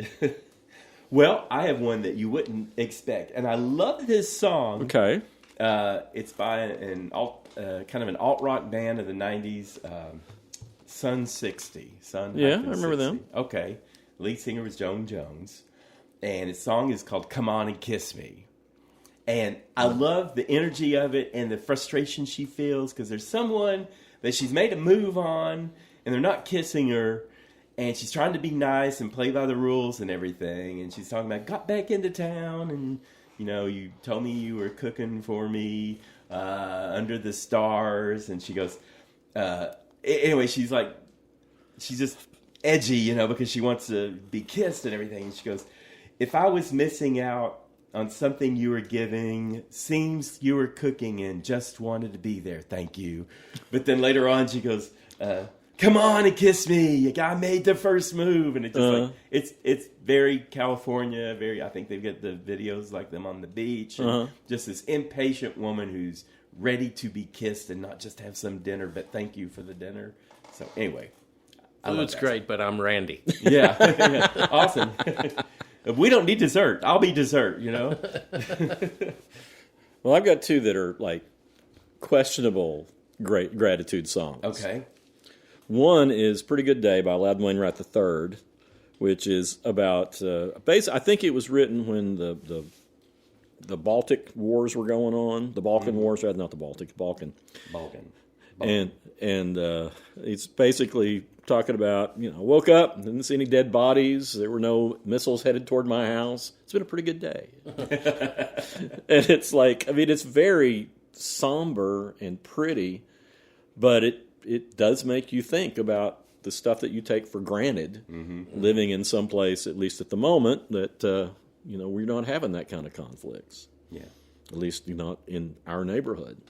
Well, I have one that you wouldn't expect, and I love this song. Okay. It's by kind of an alt rock band of the '90s, Sun 60. Yeah, I remember them. Okay, lead singer was Joan Jones, and its song is called "Come On and Kiss Me." And I love the energy of it and the frustration she feels because there's someone that she's made a move on, and they're not kissing her, and she's trying to be nice and play by the rules and everything, and she's talking about, got back into town, and, you told me you were cooking for me under the stars, and she goes, anyway, she's just edgy, because she wants to be kissed and everything, and she goes, if I was missing out on something you were giving, seems you were cooking and just wanted to be there. Thank you. But then later on, she goes, "Come on and kiss me. I made the first move." And it's just it's very California. Very. I think they've got the videos like them on the beach. And just this impatient woman who's ready to be kissed and not just have some dinner, but thank you for the dinner. So anyway, Food's great, but I'm Randy. yeah. Awesome. We don't need dessert. I'll be dessert, Well, I've got two that are like questionable great gratitude songs. Okay. One is "Pretty Good Day" by Loudon Wainwright III, which is about I think it was written when the Baltic Wars were going on. The Balkan Wars, rather not the Baltic, Balkan. And it's basically talking about, woke up, didn't see any dead bodies. There were no missiles headed toward my house. It's been a pretty good day. And it's like, it's very somber and pretty, but it does make you think about the stuff that you take for granted, living in some place, at least at the moment, that, we're not having that kind of conflicts. Yeah. At least not in our neighborhood.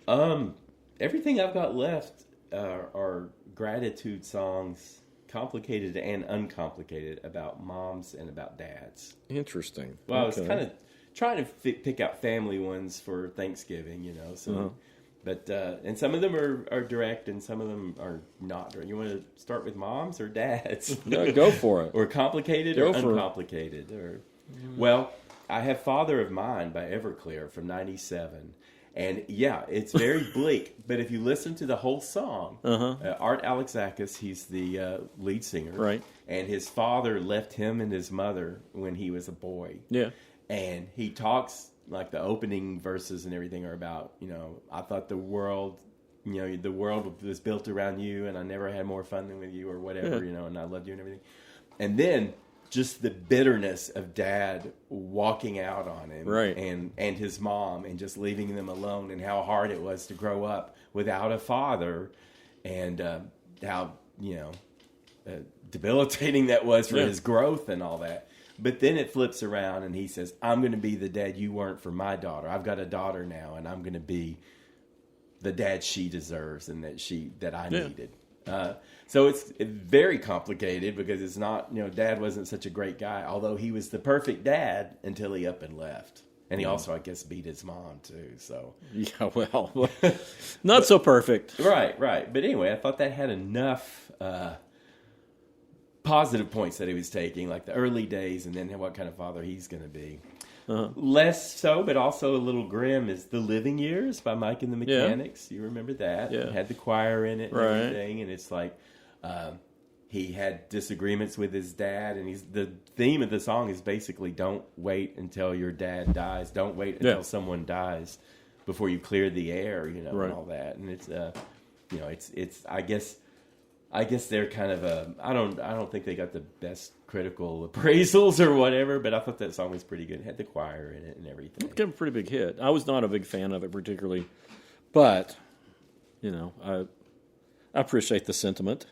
Everything I've got left are gratitude songs, complicated and uncomplicated, about moms and about dads. Interesting. Well, I was kind of trying to pick out family ones for Thanksgiving, So, but and some of them are direct, and some of them are not direct. You want to start with moms or dads? No, go for it. Or complicated or uncomplicated? Or well, I have "Father of Mine" by Everclear from '97. And yeah, it's very bleak. But if you listen to the whole song, Art Alexakis, he's the lead singer. Right. And his father left him and his mother when he was a boy. Yeah. And he talks, like the opening verses and everything are about, I thought the world was built around you and I never had more fun than with you or whatever, and I loved you and everything. And then just the bitterness of Dad walking out on him, right, and his mom, and just leaving them alone, and how hard it was to grow up without a father, and how debilitating that was for his growth and all that. But then it flips around, and he says, "I'm going to be the dad you weren't for my daughter. I've got a daughter now, and I'm going to be the dad she deserves and that I needed." So it's very complicated because it's not, Dad wasn't such a great guy, although he was the perfect dad until he up and left. And he also, I guess, beat his mom too. So yeah, well, not so perfect. Right. But anyway, I thought that had enough positive points that he was taking, like the early days, and then what kind of father he's going to be. Less so, but also a little grim, is The Living Years by Mike and the Mechanics. You remember that? Yeah. It had the choir in it and everything, and it's like he had disagreements with his dad, and the theme of the song is basically don't wait until your dad dies, don't wait until someone dies before you clear the air, and all that. And it's it's I guess they're kind of I don't think they got the best critical appraisals or whatever, but I thought that song was pretty good. It had the choir in it and everything. It became a pretty big hit. I was not a big fan of it particularly, but I appreciate the sentiment.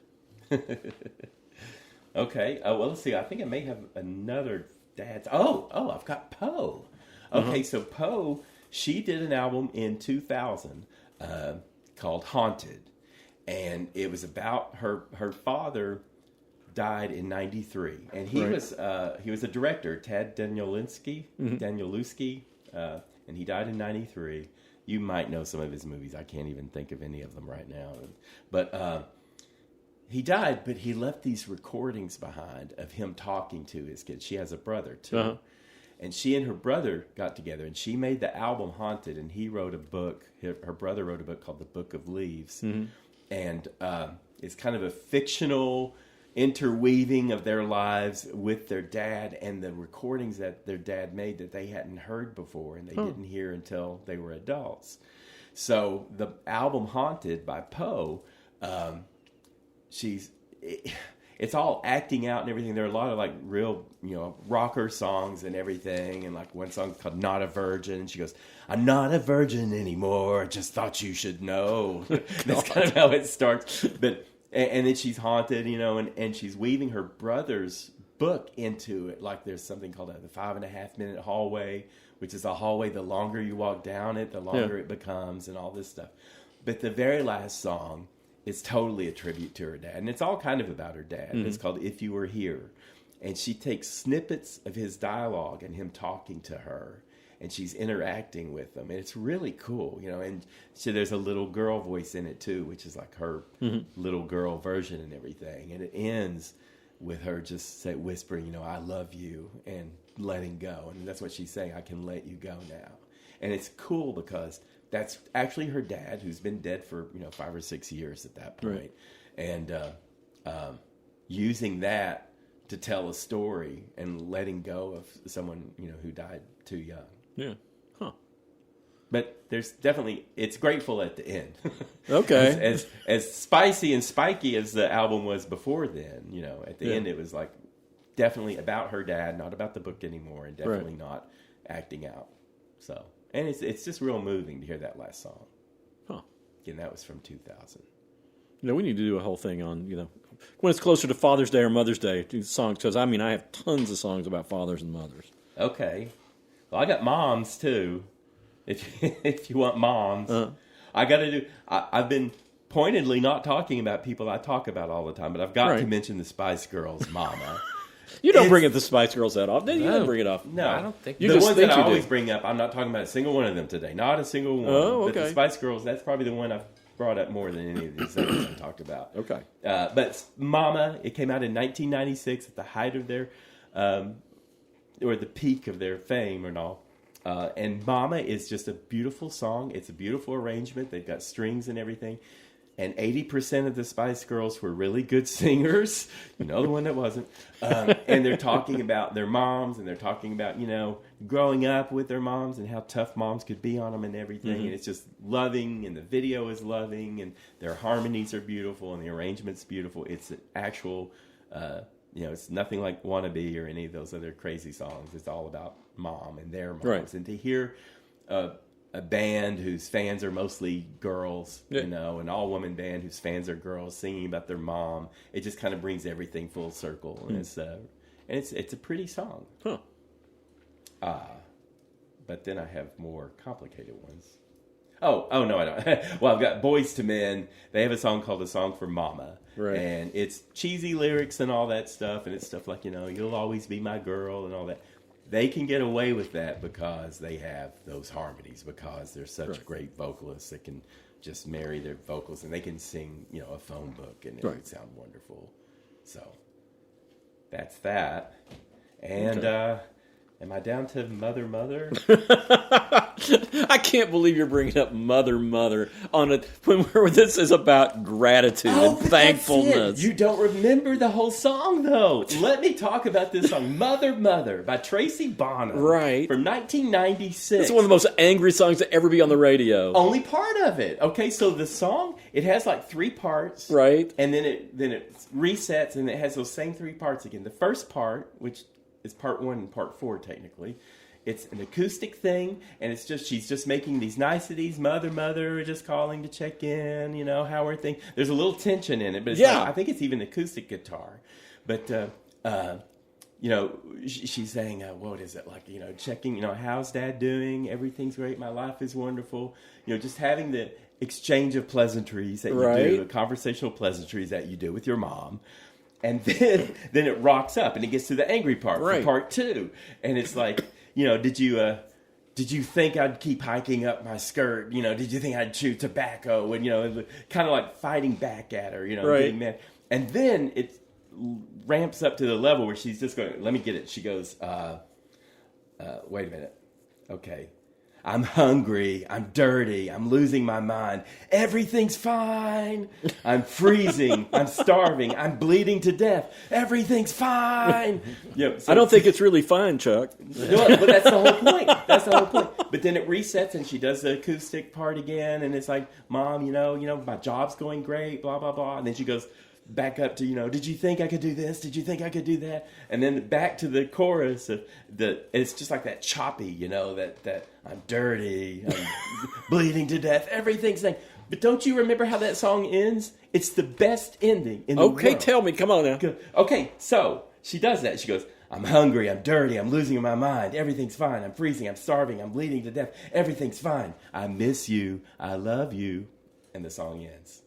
Okay. Well, let's see. I think I may have another dad's. Oh, I've got Poe. Okay, so Poe, she did an album in 2000 called Haunted. And it was about her father died in 93, and he was a director, Ted Danielewski, and he died in 93. You might know some of his movies. I can't even think of any of them right now. But he died, but he left these recordings behind of him talking to his kids. She has a brother too, and she and her brother got together, and she made the album Haunted, and he wrote a book. Her brother wrote a book called The Book of Leaves. And it's kind of a fictional interweaving of their lives with their dad and the recordings that their dad made that they hadn't heard before and they didn't hear until they were adults. So the album Haunted by Poe, it's all acting out and everything. There are a lot of like real, rocker songs and everything. And like one song's called Not a Virgin. And she goes, "I'm not a virgin anymore. Just thought you should know." That's kind of how it starts. But, and then she's haunted, and she's weaving her brother's book into it. Like there's something called the 5.5 minute hallway, which is a hallway. The longer you walk down it, the longer it becomes and all this stuff. But the very last song, it's totally a tribute to her dad. And it's all kind of about her dad. It's called If You Were Here. And she takes snippets of his dialogue and him talking to her. And she's interacting with them. And it's really cool, And so there's a little girl voice in it, too, which is like her little girl version and everything. And it ends with her just whispering, "I love you," and letting go. And that's what she's saying. I can let you go now. And it's cool because that's actually her dad, who's been dead for 5 or 6 years at that point. And using that to tell a story and letting go of someone who died too young. Yeah. Huh. But there's definitely, it's grateful at the end. Okay. as spicy and spiky as the album was before then, at the end it was like definitely about her dad, not about the book anymore, and definitely not acting out. So. And it's just real moving to hear that last song. Huh. Again, that was from 2000. We need to do a whole thing on, when it's closer to Father's Day or Mother's Day, do songs. Because, I have tons of songs about fathers and mothers. Okay. Well, I got moms, too. If you want moms. I got to do... I've been pointedly not talking about people I talk about all the time, but I've got to mention the Spice Girls' mama. You don't bring up the Spice Girls that often. You don't bring it off. No, I don't think the ones that I always bring up. I'm not talking about a single one of them today. Not a single one. Oh, okay. But the Spice Girls, that's probably the one I've brought up more than any of these things I talked about. Okay. But Mama, it came out in 1996 at the height of their, or the peak of their fame and all. And Mama is just a beautiful song. It's a beautiful arrangement. They've got strings and everything. And 80% of the Spice Girls were really good singers. You know, the one that wasn't. And they're talking about their moms, and they're talking about, growing up with their moms and how tough moms could be on them and everything. Mm-hmm. And it's just loving, and the video is loving, and their harmonies are beautiful, and the arrangement's beautiful. It's an actual, it's nothing like Wannabe or any of those other crazy songs. It's all about mom and their moms. Right. And to hear a band whose fans are mostly girls, yeah. An all-woman band whose fans are girls singing about their mom, it just kind of brings everything full circle. And it's a pretty song. Huh. But then I have more complicated ones. Oh no, I don't. Well, I've got Boys to Men. They have a song called "A Song for Mama," right? And it's cheesy lyrics and all that stuff, and it's stuff like "You'll always be my girl" and all that. They can get away with that because they have those harmonies, because they're such great vocalists that can just marry their vocals, and they can sing, a phone book, and it would sound wonderful. So that's that. And am I down to Mother Mother? I can't believe you're bringing up Mother on it when this is about gratitude and thankfulness. You don't remember the whole song, though. Let me talk about this song, Mother by Tracy Bonham. Right. From 1996. It's one of the most angry songs to ever be on the radio. Only part of it. Okay, so the song, it has like 3 parts. Right. And then it resets, and it has those same 3 parts again. The first part, which is part 1 and part 4 technically, it's an acoustic thing, and she's just making these niceties. Mother, just calling to check in, how are things. There's a little tension in it, but I think it's even acoustic guitar. But, she's saying, what is it, like, checking, how's Dad doing? Everything's great. My life is wonderful. Just having the exchange of pleasantries that you do, the conversational pleasantries that you do with your mom. And then it rocks up, and it gets to the angry part, for part 2. And it's like, did you think I'd keep hiking up my skirt? Did you think I'd chew tobacco? And, kind of like fighting back at her, getting mad. And then it ramps up to the level where she's just going, let me get it. She goes, wait a minute. Okay. I'm hungry. I'm dirty. I'm losing my mind. Everything's fine. I'm freezing. I'm starving. I'm bleeding to death. Everything's fine. I don't think it's really fine, Chuck. No, but that's the whole point. But then it resets, and she does the acoustic part again, and it's like, Mom, my job's going great, blah, blah, blah. And then she goes back up to, did you think I could do this? Did you think I could do that? And then back to the chorus of it's just like that choppy, that I'm dirty, I'm bleeding to death, everything's like. But don't you remember how that song ends? It's the best ending in the world. Okay, tell me. Come on now. Okay, so she does that. She goes, I'm hungry, I'm dirty, I'm losing my mind, everything's fine, I'm freezing, I'm starving, I'm bleeding to death, everything's fine. I miss you, I love you. And the song ends.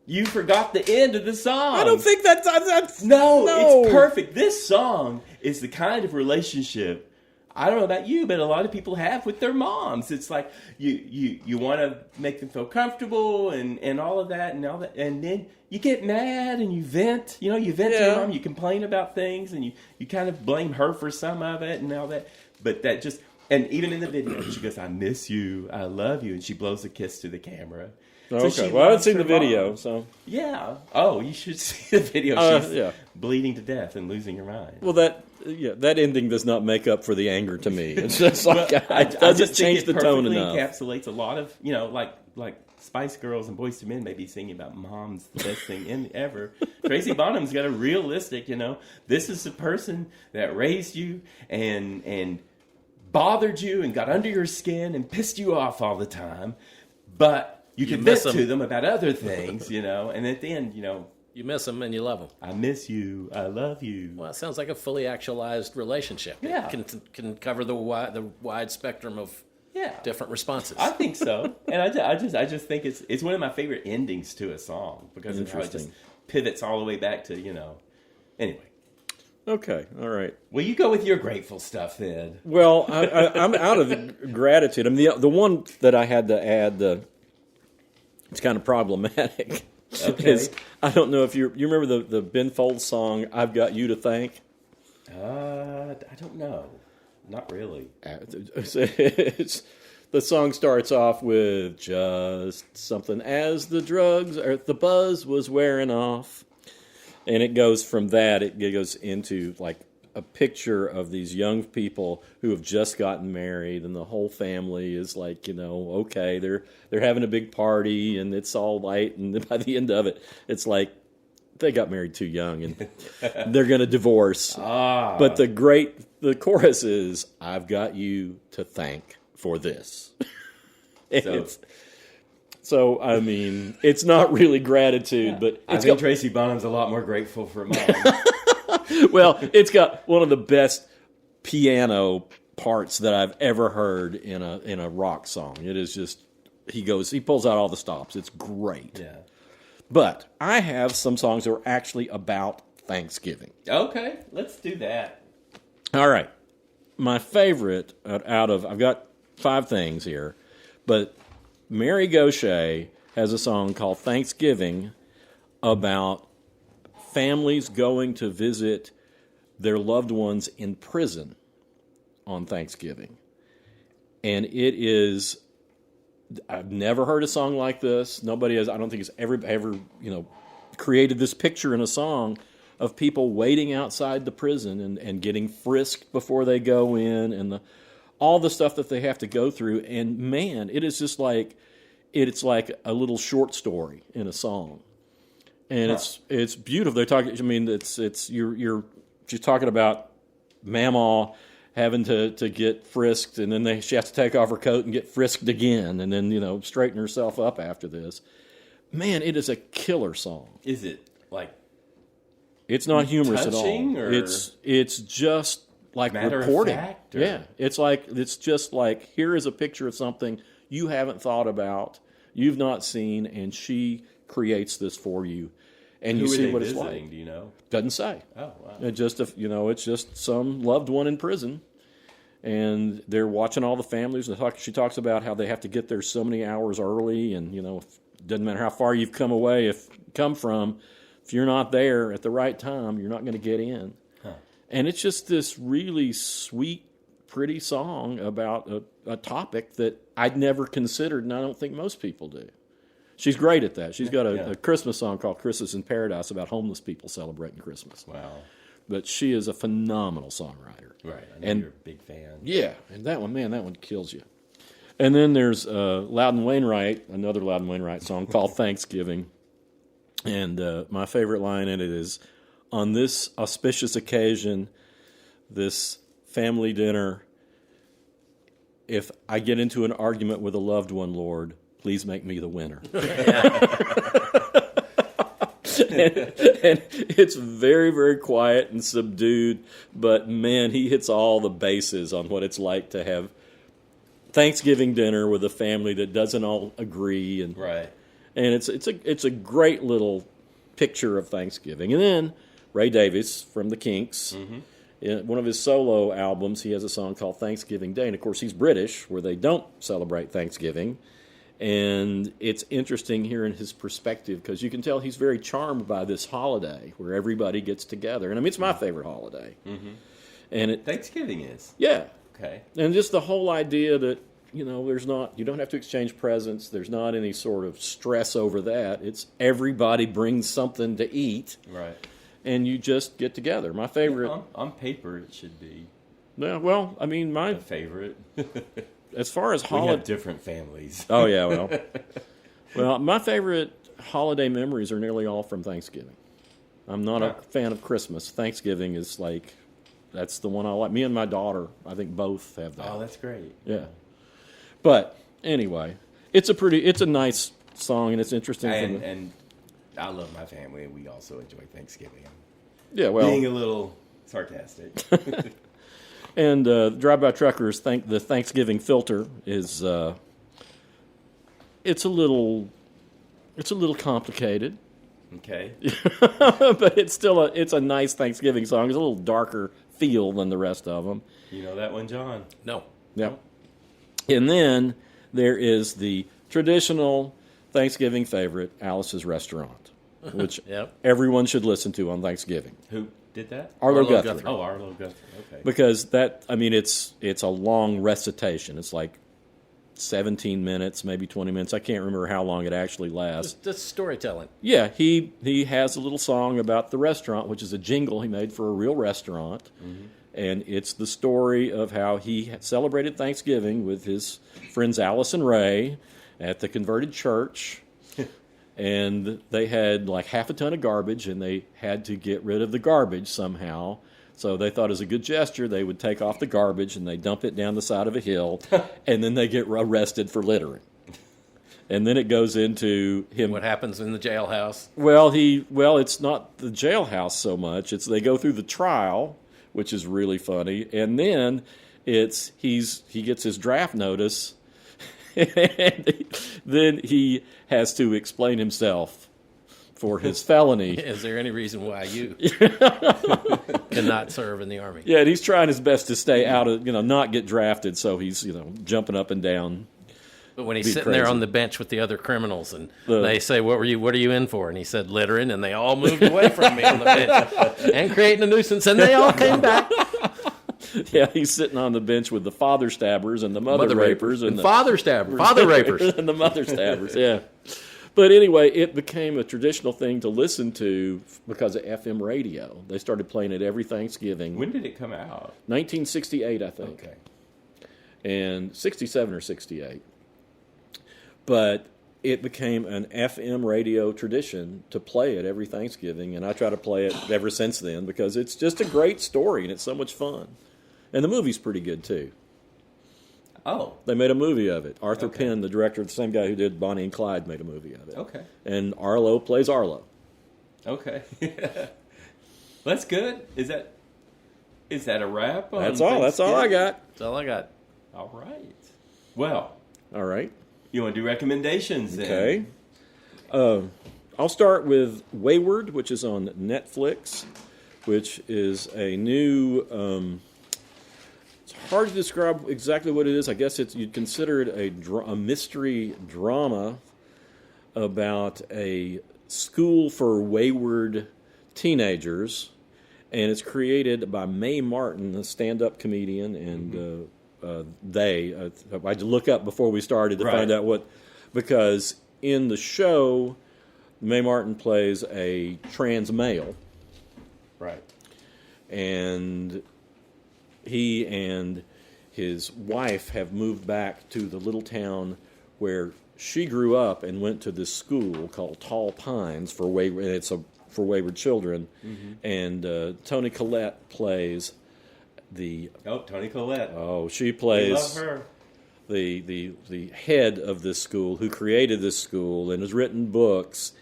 You forgot the end of the song. I don't think that's No, it's perfect. This song is the kind of relationship, I don't know about you, but a lot of people have with their moms. It's like you want to make them feel comfortable and all of that, and then you get mad and you vent. You vent to your mom, you complain about things, and you kind of blame her for some of it and all that. But that just, and even in the video, she goes, I miss you, I love you, and she blows a kiss to the camera. Okay. So I haven't seen the video, so. Yeah. Oh, you should see the video. She's bleeding to death and losing her mind. Well, that ending does not make up for the anger to me. It's just like it doesn't change the tone enough. It encapsulates a lot of, like Spice Girls and Boys to Men may be singing about mom's the best thing ever. Tracy Bonham's got a realistic, this is the person that raised you and bothered you and got under your skin and pissed you off all the time, but you can vent to them about other things, and at the end, you miss them and you love them. I miss you. I love you. Well, it sounds like a fully actualized relationship. Yeah. It can cover the wide spectrum of different responses. I think so, and I just think it's one of my favorite endings to a song because of how it just pivots all the way back to Anyway. Okay, all right. Well, you go with your grateful stuff then. Well, I'm out of gratitude. I mean, the one that I had to add, it's kind of problematic. Okay. I don't know if you remember the Ben Folds song, I've Got You to Thank? I don't know. Not really. The song starts off with just something as the drugs or the buzz was wearing off. And it goes from that, it goes into like a picture of these young people who have just gotten married, and the whole family is like, okay, they're having a big party and it's all light, and by the end of it, it's like they got married too young and they're going to divorce. But the chorus is, I've got you to thank for this. So, I mean, it's not really gratitude, but I think Tracy Bonham's a lot more grateful for mine. Well, it's got one of the best piano parts that I've ever heard in a rock song. It is just, he pulls out all the stops. It's great. Yeah. But I have some songs that are actually about Thanksgiving. Okay, let's do that. All right. My favorite I've got 5 things here, but Mary Gauthier has a song called Thanksgiving about families going to visit their loved ones in prison on Thanksgiving. And it is, I've never heard a song like this. Nobody has, I don't think has ever created this picture in a song of people waiting outside the prison and getting frisked before they go in, and all the stuff that they have to go through. And man, it is just like, it's like a little short story in a song. And it's beautiful. They're talking, I mean, she's talking about Mamaw having to get frisked, and then she has to take off her coat and get frisked again, and then, straighten herself up after this. Man, it is a killer song. Is it like, it's not humorous at all. Or it's just like matter reporting. of fact, or? Yeah, it's just like, here is a picture of something you haven't thought about, you've not seen, and she creates this for you, and you see what it's like. Do you know? Doesn't say. Oh, wow. It's just some loved one in prison, and they're watching all the families. And she talks about how they have to get there so many hours early, and it doesn't matter how far you've come from. If you're not there at the right time, you're not going to get in. Huh. And it's just this really sweet, pretty song about a topic that I'd never considered, and I don't think most people do. She's great at that. She's got a Christmas song called Christmas in Paradise about homeless people celebrating Christmas. Wow. But she is a phenomenal songwriter. Right. I know you're a big fan. Yeah. And that one kills you. And then there's Loudon Wainwright, another Loudon Wainwright song called Thanksgiving. And my favorite line in it is, on this auspicious occasion, this family dinner, if I get into an argument with a loved one, Lord, please make me the winner. and it's very, very quiet and subdued, but man, he hits all the bases on what it's like to have Thanksgiving dinner with a family that doesn't all agree, and right. And it's a great little picture of Thanksgiving. And then Ray Davies from the Kinks, in one of his solo albums, he has a song called Thanksgiving Day. And of course, he's British, where they don't celebrate Thanksgiving. And it's interesting hearing his perspective, because you can tell he's very charmed by this holiday where everybody gets together. And I mean, it's my favorite holiday. Mm-hmm. And Thanksgiving is. Yeah. Okay. And just the whole idea that, you don't have to exchange presents. There's not any sort of stress over that. It's everybody brings something to eat. Right. And you just get together. My favorite. Yeah, on paper, it should be. Yeah, well, I mean, my favorite. As far as we holiday. have different families. Oh, yeah, well, my favorite holiday memories are nearly all from Thanksgiving. I'm not a fan of Christmas. Thanksgiving is like, that's the one I like. Me and my daughter, I think both have that. Oh, that's great. Yeah. But anyway, it's a nice song, and it's interesting. And I love my family, and we also enjoy Thanksgiving. Yeah, well, being a little sarcastic. And Drive-By Truckers think the Thanksgiving filter is it's a little complicated. Okay. But it's still a nice Thanksgiving song. It's a little darker feel than the rest of them. You know that one, John? No. Yeah. And then there is the traditional Thanksgiving favorite, Alice's Restaurant, which everyone should listen to on Thanksgiving. Who? did that? Arlo Arlo Guthrie. Guthrie. Oh, Arlo Guthrie. Okay. Because it's a long recitation. It's like 17 minutes, maybe 20 minutes. I can't remember how long it actually lasts. Just storytelling. Yeah, he has a little song about the restaurant, which is a jingle he made for a real restaurant. Mm-hmm. And it's the story of how he celebrated Thanksgiving with his friends Alice and Ray at the converted church. And they had like half a ton of garbage, and they had to get rid of the garbage somehow. So they thought as a good gesture, they would take off the garbage and they dump it down the side of a hill, and then they get arrested for littering. And then it goes into him. What happens in the jailhouse? Well, it's not the jailhouse so much. It's they go through the trial, which is really funny, and then he gets his draft notice, and then he has to explain himself for his felony. Is there any reason why you cannot serve in the Army? Yeah, and he's trying his best to stay out of, not get drafted, so he's, jumping up and down. But when he's sitting there on the bench with the other criminals, and they say, what are you in for? And he said, littering, and they all moved away from me on the bench and creating a nuisance, and they all came back. Yeah, he's sitting on the bench with the father stabbers and the mother rapers. And father stabbers. Father rapers. And the mother stabbers, yeah. But anyway, it became a traditional thing to listen to because of FM radio. They started playing it every Thanksgiving. When did it come out? 1968, I think. Okay. And 67 or 68. But it became an FM radio tradition to play it every Thanksgiving, and I try to play it ever since then because it's just a great story and it's so much fun. And the movie's pretty good, too. Oh. They made a movie of it. Arthur Okay. Penn, the director, the same guy who did Bonnie and Clyde, made a movie of it. Okay. And Arlo plays Arlo. Okay. That's good. Is that a wrap? That's all. That's all I got. That's all I got. All right. Well, All right. you want to do recommendations then? Okay. I'll start with Wayward, which is on Netflix, which is a new. It's hard to describe exactly what it is. I guess you'd consider it a mystery drama about a school for wayward teenagers, and it's created by Mae Martin, a stand-up comedian, and I had to look up before we started to find out because in the show, Mae Martin plays a trans male. Right. And he and his wife have moved back to the little town where she grew up and went to this school called Tall Pines for wayward. And it's for wayward children. Mm-hmm. And Toni Collette plays Toni Collette. Oh, she plays. I love her. The head of this school, who created this school and has written books,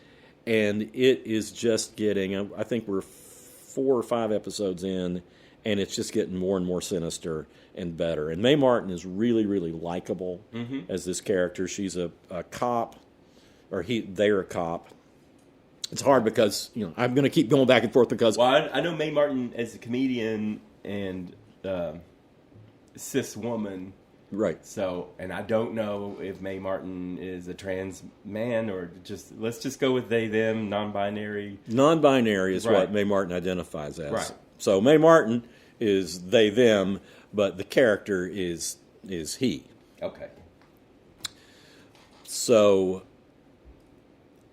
and it is just getting. I think we're 4 or 5 episodes in, and it's just getting more and more sinister and better. And Mae Martin is really, really likable as this character. She's a cop, or they're a cop. It's hard because I'm going to keep going back and forth because. Well, I know Mae Martin as a comedian and cis woman. Right. So, and I don't know if Mae Martin is a trans man or let's just go with they, them, non-binary. Non-binary is Right. what Mae Martin identifies as. Right. So Mae Martin is they, them, but the character is he. Okay. So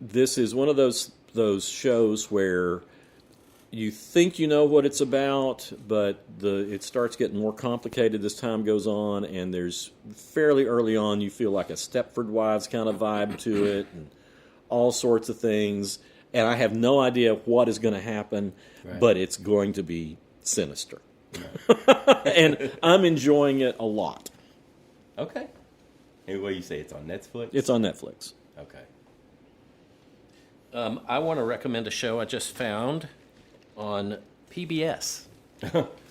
this is one of those shows where you think you know what it's about, but it starts getting more complicated as time goes on, and there's fairly early on you feel like a Stepford Wives kind of vibe to it, and all sorts of things. And I have no idea what is going to happen, but it's going to be sinister. And I'm enjoying it a lot. Okay. And what do you say? It's on Netflix? It's on Netflix. Okay. I want to recommend a show I just found on PBS.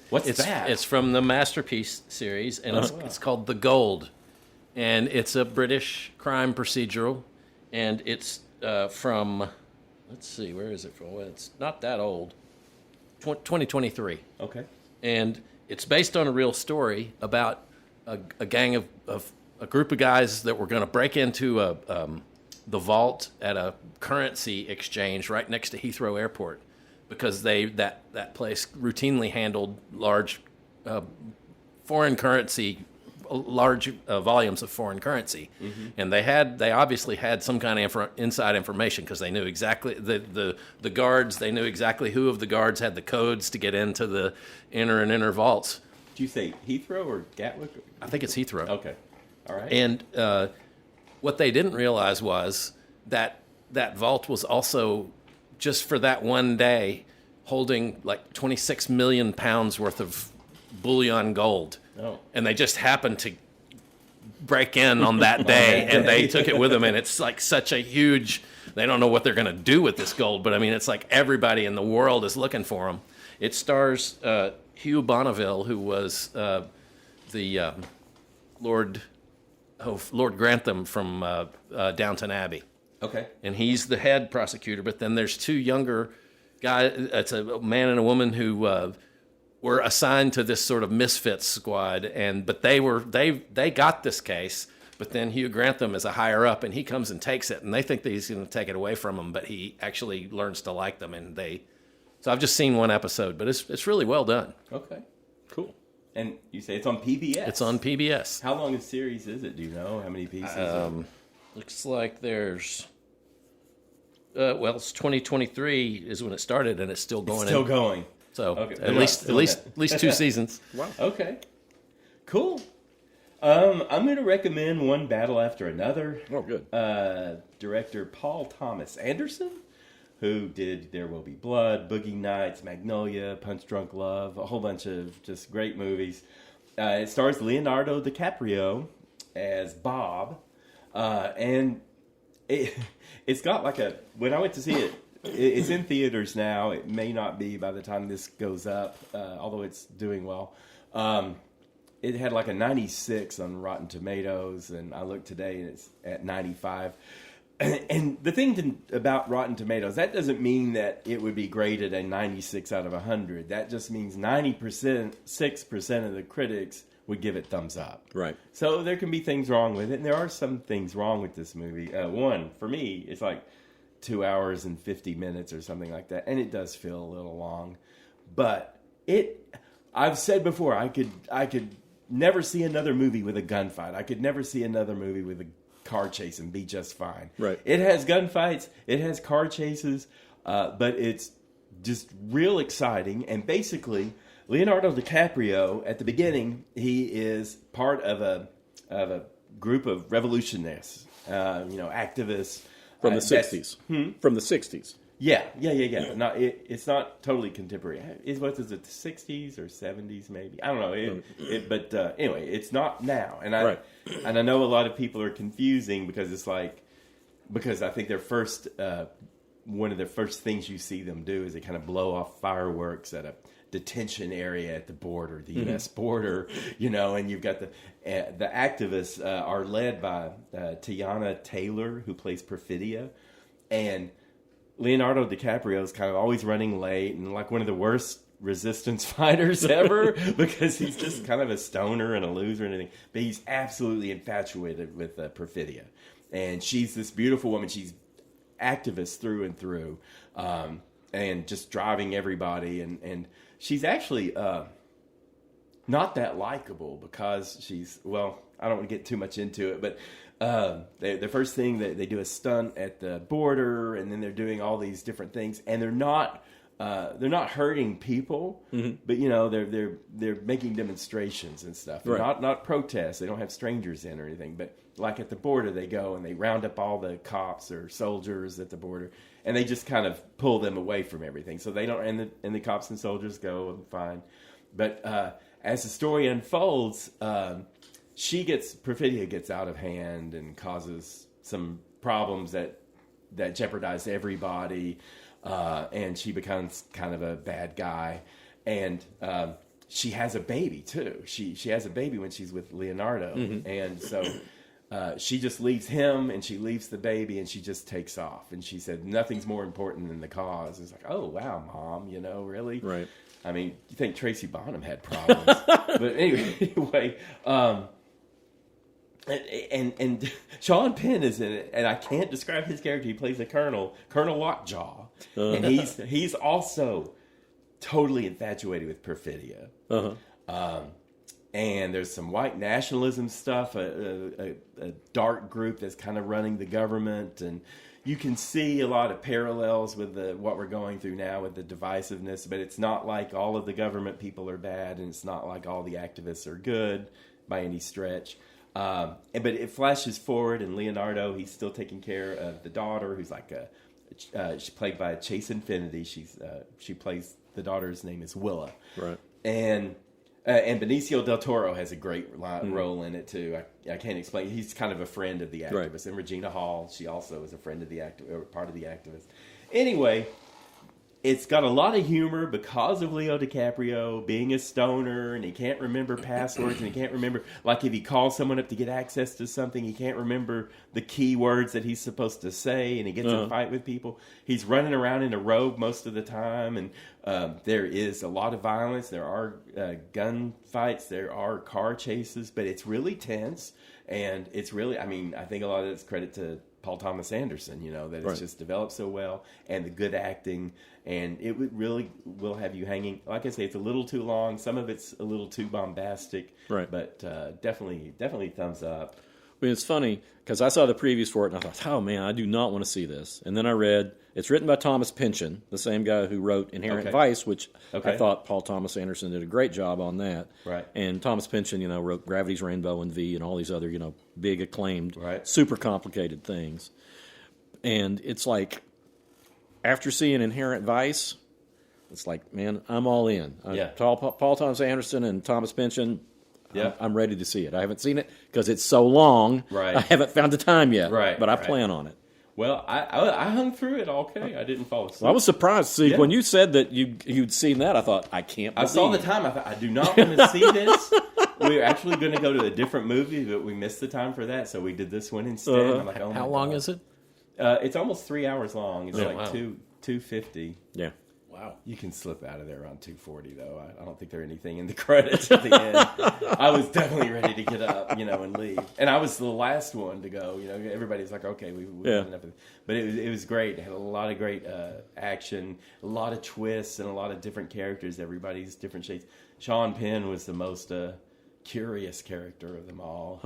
What's that? It's from the Masterpiece series, and it's called The Gold. And it's a British crime procedural, and it's from, let's see, where is it from? Well, it's not that old. 2023. Okay. And it's based on a real story about a gang of a group of guys that were going to break into the vault at a currency exchange right next to Heathrow Airport. because that place routinely handled large foreign currency, large volumes of foreign currency, and they obviously had some kind of inside information because they knew exactly the guards. They knew exactly who of the guards had the codes to get into the inner vaults. Did you say Heathrow or Gatwick? I think it's Heathrow. Okay, all right. And what they didn't realize was that vault was also, just for that one day, holding like 26 million pounds worth of bullion gold. Oh. And they just happened to break in on that day, and they took it with them. And it's like such a huge, they don't know what they're going to do with this gold, but I mean, it's like everybody in the world is looking for them. It stars Hugh Bonneville, who was the Lord Grantham from Downton Abbey. Okay. And he's the head prosecutor, but then there's two younger guys. It's a man and a woman who were assigned to this sort of misfits squad, but they got this case. But then Hugh Grantham is a higher up, and he comes and takes it, and they think that he's going to take it away from them, but he actually learns to like them, and So I've just seen one episode, but it's really well done. Okay. Cool. And you say it's on PBS? It's on PBS. How long a series is it? Do you know how many pieces? Looks like there's. It's 2023 is when it started, and it's still going. Still going. So okay. at least 2 seasons. Wow. Okay. Cool. I'm going to recommend One Battle After Another. Oh, good. Director Paul Thomas Anderson, who did There Will Be Blood, Boogie Nights, Magnolia, Punch Drunk Love, a whole bunch of just great movies. It stars Leonardo DiCaprio as Bob, and it's got like when I went to see it, it's in theaters now. It may not be by the time this goes up, although it's doing well. It had like a 96 on Rotten Tomatoes, and I looked today and it's at 95. And the thing about Rotten Tomatoes, that doesn't mean that it would be graded a 96 out of 100. That just means 6% of the critics would give it thumbs up. Right. So there can be things wrong with it, and there are some things wrong with this movie. One, for me, it's like 2 hours and 50 minutes or something like that, and it does feel a little long. But I've said before, I could never see another movie with a gunfight. I could never see another movie with a car chase and be just fine. Right. It has gunfights, it has car chases, but it's just real exciting. And basically, Leonardo DiCaprio, at the beginning, he is part of a group of revolutionists, activists. From the 60s. From the 60s. Yeah. It's not totally contemporary. What is it, the 60s or 70s maybe? I don't know. But anyway, it's not now. And I know a lot of people are confusing because I think their first one of the first things you see them do is they kind of blow off fireworks at a detention area at the border, the U.S. border, and you've got the activists are led by Tiana Taylor, who plays Perfidia, and Leonardo DiCaprio is kind of always running late and like one of the worst resistance fighters ever because he's just kind of a stoner and a loser and everything. But he's absolutely infatuated with Perfidia. And she's this beautiful woman. She's activist through and through, and just driving everybody. And she's actually not that likable because she's, well, I don't want to get too much into it, but the first thing that they do a stunt at the border, and then they're doing all these different things, and they're not hurting people, but they're making demonstrations and stuff, right. not protests. They don't have strangers in or anything, but like at the border, they go and they round up all the cops or soldiers at the border, and they just kind of pull them away from everything. So they don't, and the cops and soldiers go and fine, but as the story unfolds. Perfidia gets out of hand and causes some problems that jeopardize everybody, and she becomes kind of a bad guy, and she has a baby too. She has a baby when she's with Leonardo, and so she just leaves him and she leaves the baby and she just takes off. And she said nothing's more important than the cause. It's like, oh wow, Mom, really? Right. I mean, you think Tracy Bonham had problems, but anyway. and Sean Penn is in it, and I can't describe his character. He plays a Colonel Lockjaw, and he's also totally infatuated with Perfidia. And there's some white nationalism stuff, a dark group that's kind of running the government, and you can see a lot of parallels with what we're going through now with the divisiveness, but it's not like all of the government people are bad, and it's not like all the activists are good by any stretch. But it flashes forward, and Leonardo, he's still taking care of the daughter, who's like she's played by Chase Infinity. She plays the daughter's name is Willa, right? And Benicio del Toro has a great role in it too. I can't explain. He's kind of a friend of the activist. Right. And Regina Hall, she also is a friend of the or part of the activist. Anyway, it's got a lot of humor because of Leo DiCaprio being a stoner, and he can't remember passwords, and he can't remember, like if he calls someone up to get access to something, he can't remember the key words that he's supposed to say, and he gets in a fight with people. He's running around in a robe most of the time, and there is a lot of violence. There are gun fights. There are car chases, but it's really tense, and it's really, I mean, I think a lot of it's credit to Paul Thomas Anderson, that it's just developed so well, and the good acting, and it will have you hanging. Like I say, it's a little too long. Some of it's a little too bombastic, right? But definitely thumbs up. I mean, it's funny because I saw the previews for it and I thought, oh man, I do not want to see this. And then I read it's written by Thomas Pynchon, the same guy who wrote Inherent Vice, which I thought Paul Thomas Anderson did a great job on that. Right. And Thomas Pynchon, wrote Gravity's Rainbow and V and all these other, big acclaimed, right, super complicated things. And it's like, after seeing Inherent Vice, it's like, man, I'm all in. Paul Thomas Anderson and Thomas Pynchon. Yeah, I'm ready to see it. I haven't seen it because it's so long. Right. I haven't found the time yet. Right. But I plan on it. Well, I hung through it okay. I didn't fall asleep. Well, I was surprised. See, when you said that you'd seen that, I thought, I can't believe. I saw the time. I thought, I do not want to see this. We were actually going to go to a different movie, but we missed the time for that, so we did this one instead. I'm like, how long is it? It's almost 3 hours long. It's 250. Yeah. Wow. You can slip out of there around 2:40, though. I don't think there's anything in the credits at the end. I was definitely ready to get up, and leave. And I was the last one to go. Everybody's like, okay, we've had enough of it. But it was great. It had a lot of great action, a lot of twists, and a lot of different characters. Everybody's different shades. Sean Penn was the most curious character of them all.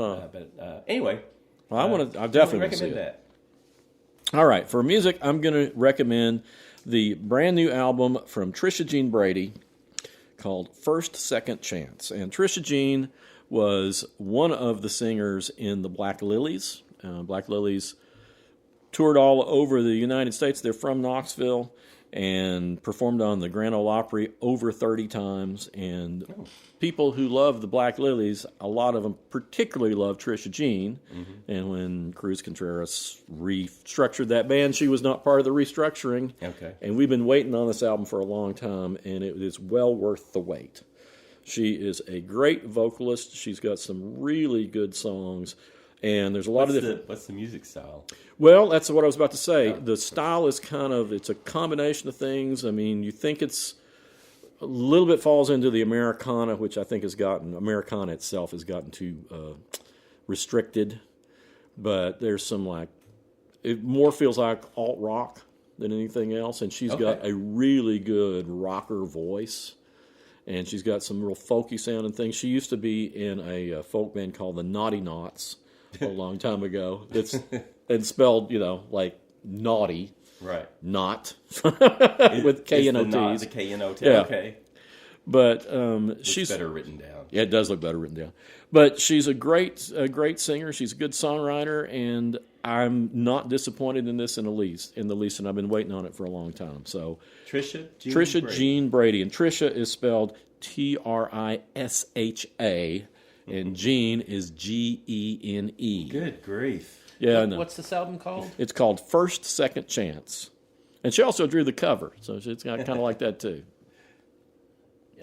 Anyway. Well, I definitely recommend that. All right. For music, I'm going to recommend the brand new album from Trisha Jean Brady called First Second Chance. And Trisha Jean was one of the singers in the Black Lilies. Black Lilies toured all over the United States. They're from Knoxville and performed on the Grand Ole Opry over 30 times. And people who love the Black Lilies, a lot of them particularly love Trisha Jean. Mm-hmm. And when Cruz Contreras restructured that band, she was not part of the restructuring. Okay. And we've been waiting on this album for a long time, and it is well worth the wait. She is a great vocalist. She's got some really good songs. And there's a lot of different... What's the music style? Well, that's what I was about to say. Yeah. The style is it's a combination of things. I mean, you think it's a little bit falls into the Americana, which I think Americana itself has gotten too restricted. But there's some it more feels like alt rock than anything else. And she's got a really good rocker voice. And she's got some real folky sounding things. She used to be in a folk band called the Naughty Knots a long time ago. It's spelled, like naughty. Right. Not. With K-N-O-Ts. The K-N-O-T. Yeah. Okay. But she's better written down. Yeah, it does look better written down. But she's a great singer. She's a good songwriter, and I'm not disappointed in this in the least. And I've been waiting on it for a long time. So Trisha Jean Brady, and Trisha is spelled Trisha, and Jean is Gene. Good grief! Yeah, what's this album called? It's called First Second Chance, and she also drew the cover, so it's kind of like that too.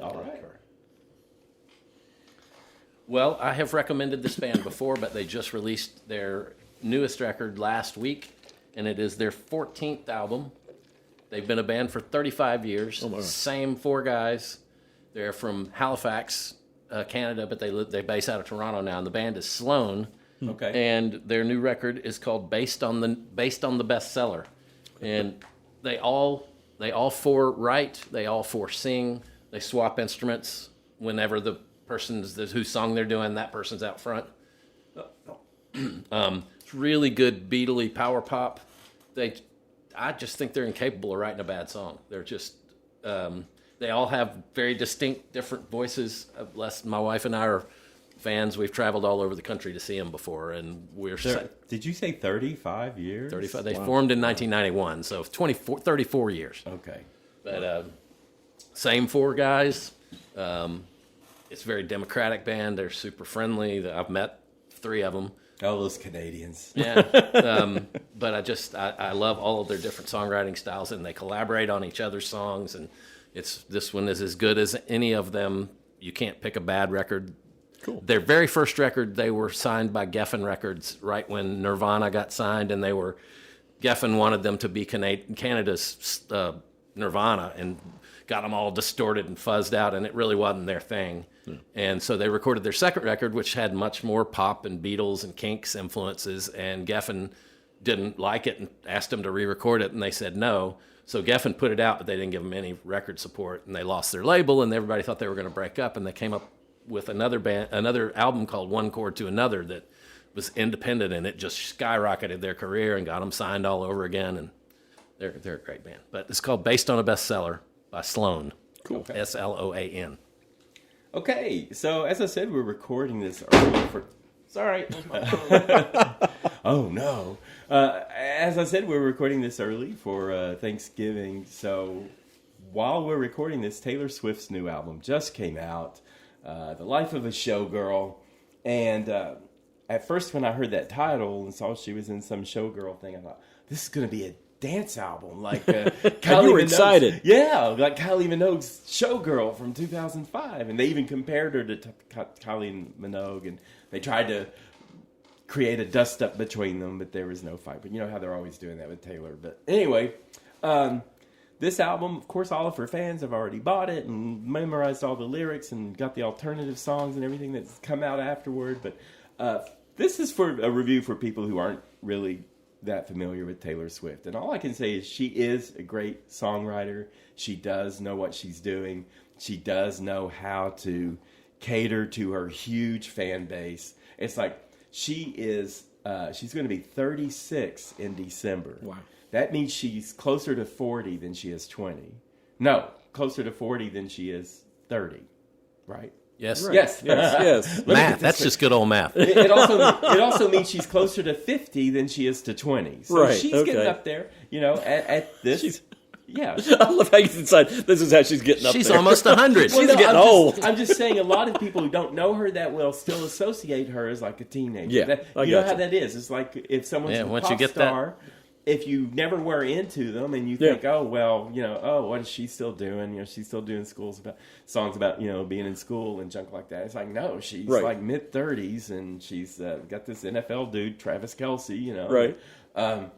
All right. Well, I have recommended this band before, but they just released their newest record last week, and it is their 14th album. They've been a band for 35 years. Same four guys. They're from Halifax, Canada, but they base out of Toronto now. And the band is Sloan, Okay. And their new record is called Based on the Bestseller. And they all four write, they all four sing, they swap instruments whenever the person's whose song they're doing, that person's out front. It's really good beatly power pop. I just think they're incapable of writing a bad song. They're just they all have very distinct, different voices. My wife and I are fans. We've traveled all over the country to see them before, and Did you say 35 years? 35. They formed in 1991, so 34 years. Okay. But same four guys. It's a very democratic band. They're super friendly. I've met three of them. Oh, those Canadians. Yeah. But I love all of their different songwriting styles, and they collaborate on each other's songs. And this one is as good as any of them. You can't pick a bad record. Cool. Their very first record, they were signed by Geffen Records right when Nirvana got signed, and Geffen wanted them to be Canada's Nirvana, and got them all distorted and fuzzed out, and it really wasn't their thing. Yeah. And so they recorded their second record, which had much more pop and Beatles and Kinks influences, and Geffen didn't like it and asked them to re-record it, and they said no. So Geffen put it out, but they didn't give them any record support, and they lost their label, and everybody thought they were going to break up, and they came up with another album called One Chord to Another that was independent, and it just skyrocketed their career and got them signed all over again, and they're a great band. But it's called Based on a Bestseller by Sloan. Cool. Okay. Sloan. Okay, so as I said, we're recording this early for... Sorry. Oh, no. As I said, we're recording this early for Thanksgiving, so while we're recording this, Taylor Swift's new album just came out, The Life of a Showgirl, and at first when I heard that title and saw she was in some showgirl thing, I thought, this is going to be a dance album, like Kylie you were Minogue's, excited. Yeah, like Kylie Minogue's Showgirl from 2005, and they even compared her to Kylie Minogue, and they tried to create a dust-up between them, but there was no fight. But you know how they're always doing that with Taylor. But anyway, this album, of course, all of her fans have already bought it and memorized all the lyrics and got the alternative songs and everything that's come out afterward. But this is for a review for people who aren't really that familiar with Taylor Swift. And all I can say is she is a great songwriter. She does know what she's doing. She does know how to cater to her huge fan base. It's like she's going to be 36 in December. Wow. That means she's closer to 40 than she is 20. No, closer to 40 than she is 30, right? Yes. Right. Yes. Math. That's just good old math. It also means she's closer to 50 than she is to 20. So right. she's Okay. getting up there, at this. Yeah. I love how you decide this is how she's getting up She's there. almost 100. She's getting old. I'm just saying a lot of people who don't know her that well still associate her as like a teenager. Yeah, You know how that is. It's like if someone's a once pop you get star, if you never were into them and you think, oh, well, what is she still doing? She's still doing songs about, being in school and junk like that. It's like, no, she's like mid-30s and she's got this NFL dude, Travis Kelce, Right.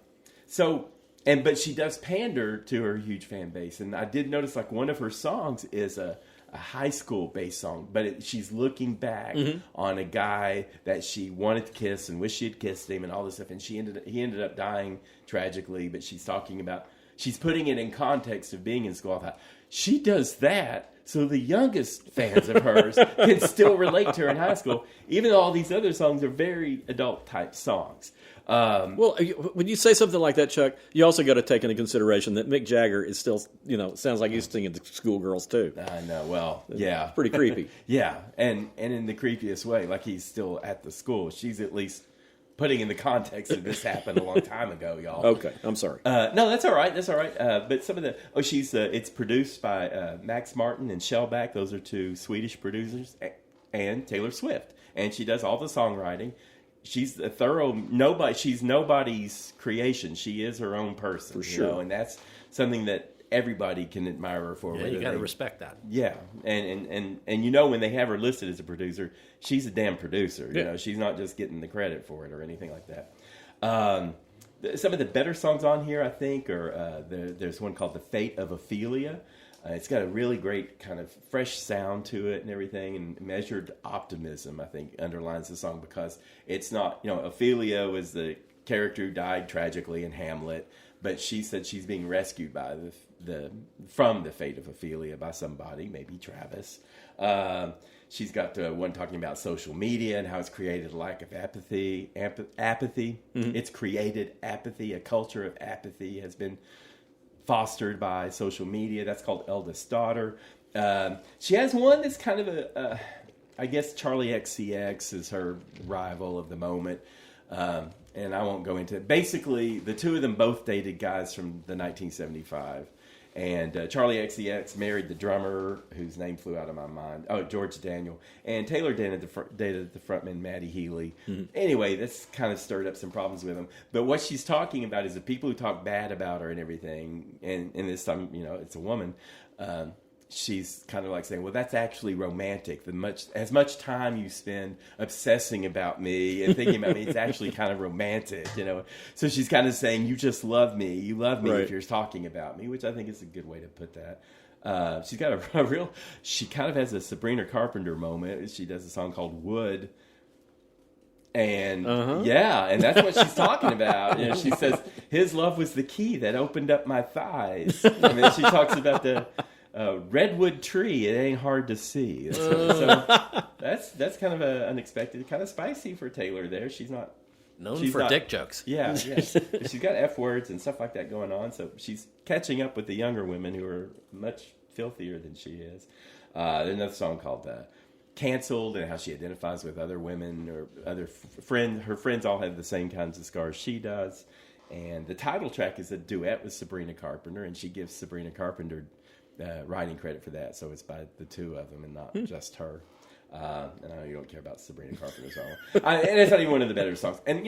But she does pander to her huge fan base. And I did notice like one of her songs is a high school based song, but she's looking back on a guy that she wanted to kiss and wished she had kissed him and all this stuff. And he ended up dying tragically, but she's putting it in context of being in school. I thought, she does that so the youngest fans of hers can still relate to her in high school, even though all these other songs are very adult type songs. Well, when you say something like that, Chuck, you also got to take into consideration that Mick Jagger is still, sounds like he's singing to schoolgirls too. I know. Well, yeah, It's pretty creepy. Yeah, and in the creepiest way, like he's still at the school. She's at least putting in the context that this happened a long time ago, y'all. Okay, I'm sorry. No, that's all right. That's all right. But some of the it's produced by Max Martin and Shellback. Those are two Swedish producers, and Taylor Swift, and she does all the songwriting. She's a thorough she's nobody's creation. She is her own person, for sure, and that's something that everybody can admire her for. Yeah, you got to respect that. Yeah, and when they have her listed as a producer, she's a damn producer. Yeah. She's not just getting the credit for it or anything like that. Some of the better songs on here, I think, are there's one called "The Fate of Ophelia." It's got a really great kind of fresh sound to it and everything, and measured optimism, I think, underlines the song, because it's not, Ophelia was the character who died tragically in Hamlet, but she said she's being rescued by from the fate of Ophelia by somebody, maybe Travis. She's got one talking about social media and how it's created a lack of apathy. Mm-hmm. It's created apathy. A culture of apathy has been fostered by social media. That's called Eldest Daughter. She has one that's kind of I guess Charlie XCX is her rival of the moment. And I won't go into it. Basically, the two of them both dated guys from the 1975. And Charlie XCX married the drummer, whose name flew out of my mind. Oh, George Daniel. And Taylor dated the frontman, Matty Healy. Mm-hmm. Anyway, that's kind of stirred up some problems with him. But what she's talking about is the people who talk bad about her and everything. And this time, it's a woman. She's kind of like saying, well, that's actually romantic. As much time you spend obsessing about me and thinking about me, it's actually kind of romantic, So she's kind of saying, you just love me. You love me if you're talking about me, which I think is a good way to put that. She's got she kind of has a Sabrina Carpenter moment. She does a song called Wood. And and that's what she's talking about. She says, his love was the key that opened up my thighs. And then she talks about the redwood tree, it ain't hard to see. So that's kind of unexpected, kind of spicy for Taylor there. She's known for dick jokes. Yeah. She's got F words and stuff like that going on, so she's catching up with the younger women who are much filthier than she is. There's another song called Canceled, and how she identifies with other women or other friends. Her friends all have the same kinds of scars she does. And the title track is a duet with Sabrina Carpenter, and she gives Sabrina Carpenter writing credit for that, so it's by the two of them and not just her. And I know you don't care about Sabrina Carpenter's song, and it's not even one of the better songs. And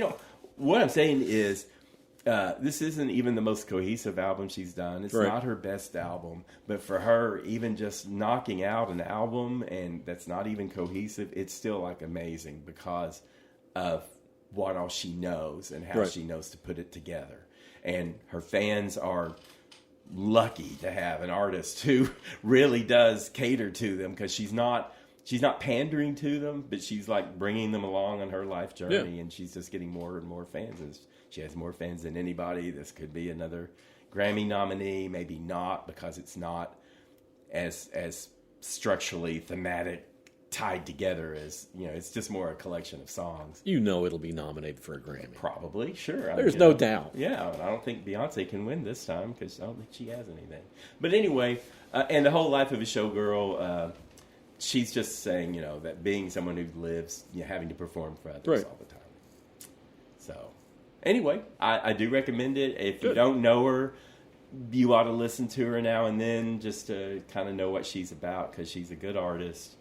what I'm saying is, this isn't even the most cohesive album she's done. It's not her best album, but for her, even just knocking out an album and that's not even cohesive, it's still like amazing because of what all she knows and how she knows to put it together. And her fans are lucky to have an artist who really does cater to them, because she's not pandering to them, but she's like bringing them along on her life journey, and she's just getting more and more fans. And she has more fans than anybody. This could be another Grammy nominee, maybe not, because it's not as structurally thematic tied together as it's just more a collection of songs. It'll be nominated for a Grammy. Probably, sure. There's no doubt. Yeah, I don't think Beyonce can win this time because I don't think she has anything. But anyway, and the whole life of a showgirl, she's just saying, that being someone who lives, having to perform for others all the time. So, anyway, I do recommend it. If you don't know her, you ought to listen to her now and then just to kind of know what she's about, because she's a good artist.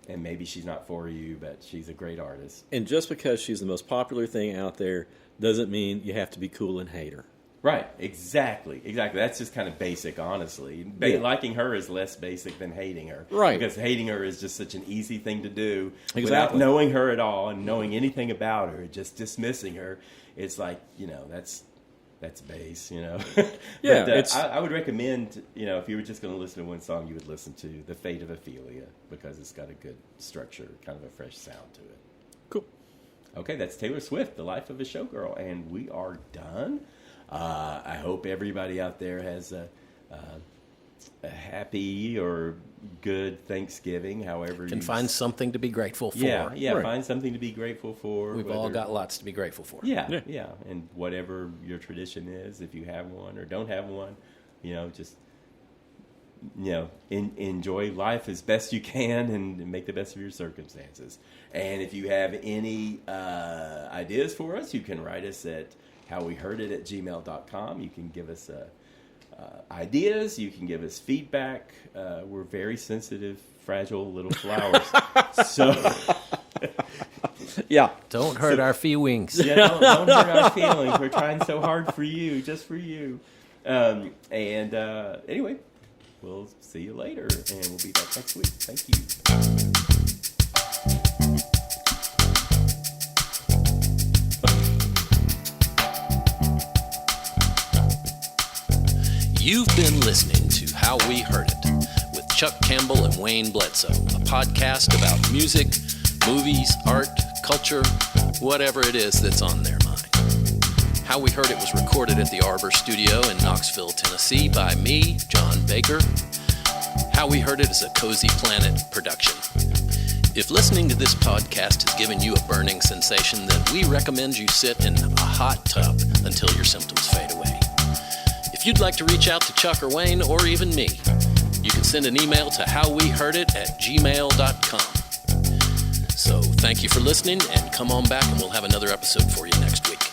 And maybe she's not for you, but she's a great artist. And just because she's the most popular thing out there doesn't mean you have to be cool and hate her. Right, exactly. That's just kind of basic, honestly. Liking her is less basic than hating her. Right. Because hating her is just such an easy thing to do without knowing her at all and knowing anything about her, just dismissing her. It's like, that's base, Yeah, but, I would recommend, if you were just going to listen to one song, you would listen to The Fate of Ophelia, because it's got a good structure, kind of a fresh sound to it. Cool. Okay, that's Taylor Swift, The Life of a Showgirl, and we are done. I hope everybody out there has a happy or good Thanksgiving, however can find something to be grateful for. Yeah, find something to be grateful for. We've all got lots to be grateful for. Yeah, and whatever your tradition is, if you have one or don't have one, just enjoy life as best you can and make the best of your circumstances. And if you have any ideas for us, you can write us at howweheardit@gmail.com. You can give us ideas. You can give us feedback. We're very sensitive, fragile little flowers. So, don't hurt our feelings. Yeah, don't hurt our feelings. We're trying so hard for you, just for you. Anyway, we'll see you later, and we'll be back next week. Thank you. You've been listening to How We Heard It. Chuck Campbell and Wayne Bledsoe, a podcast about music, movies, art, culture, whatever it is that's on their mind. How We Heard It was recorded at the Arbor Studio in Knoxville, Tennessee by me, John Baker. How We Heard It is a Cozy Planet production. If listening to this podcast has given you a burning sensation, then we recommend you sit in a hot tub until your symptoms fade away. If you'd like to reach out to Chuck or Wayne or even me, you can send an email to howweheardit@gmail.com. So thank you for listening, and come on back and we'll have another episode for you next week.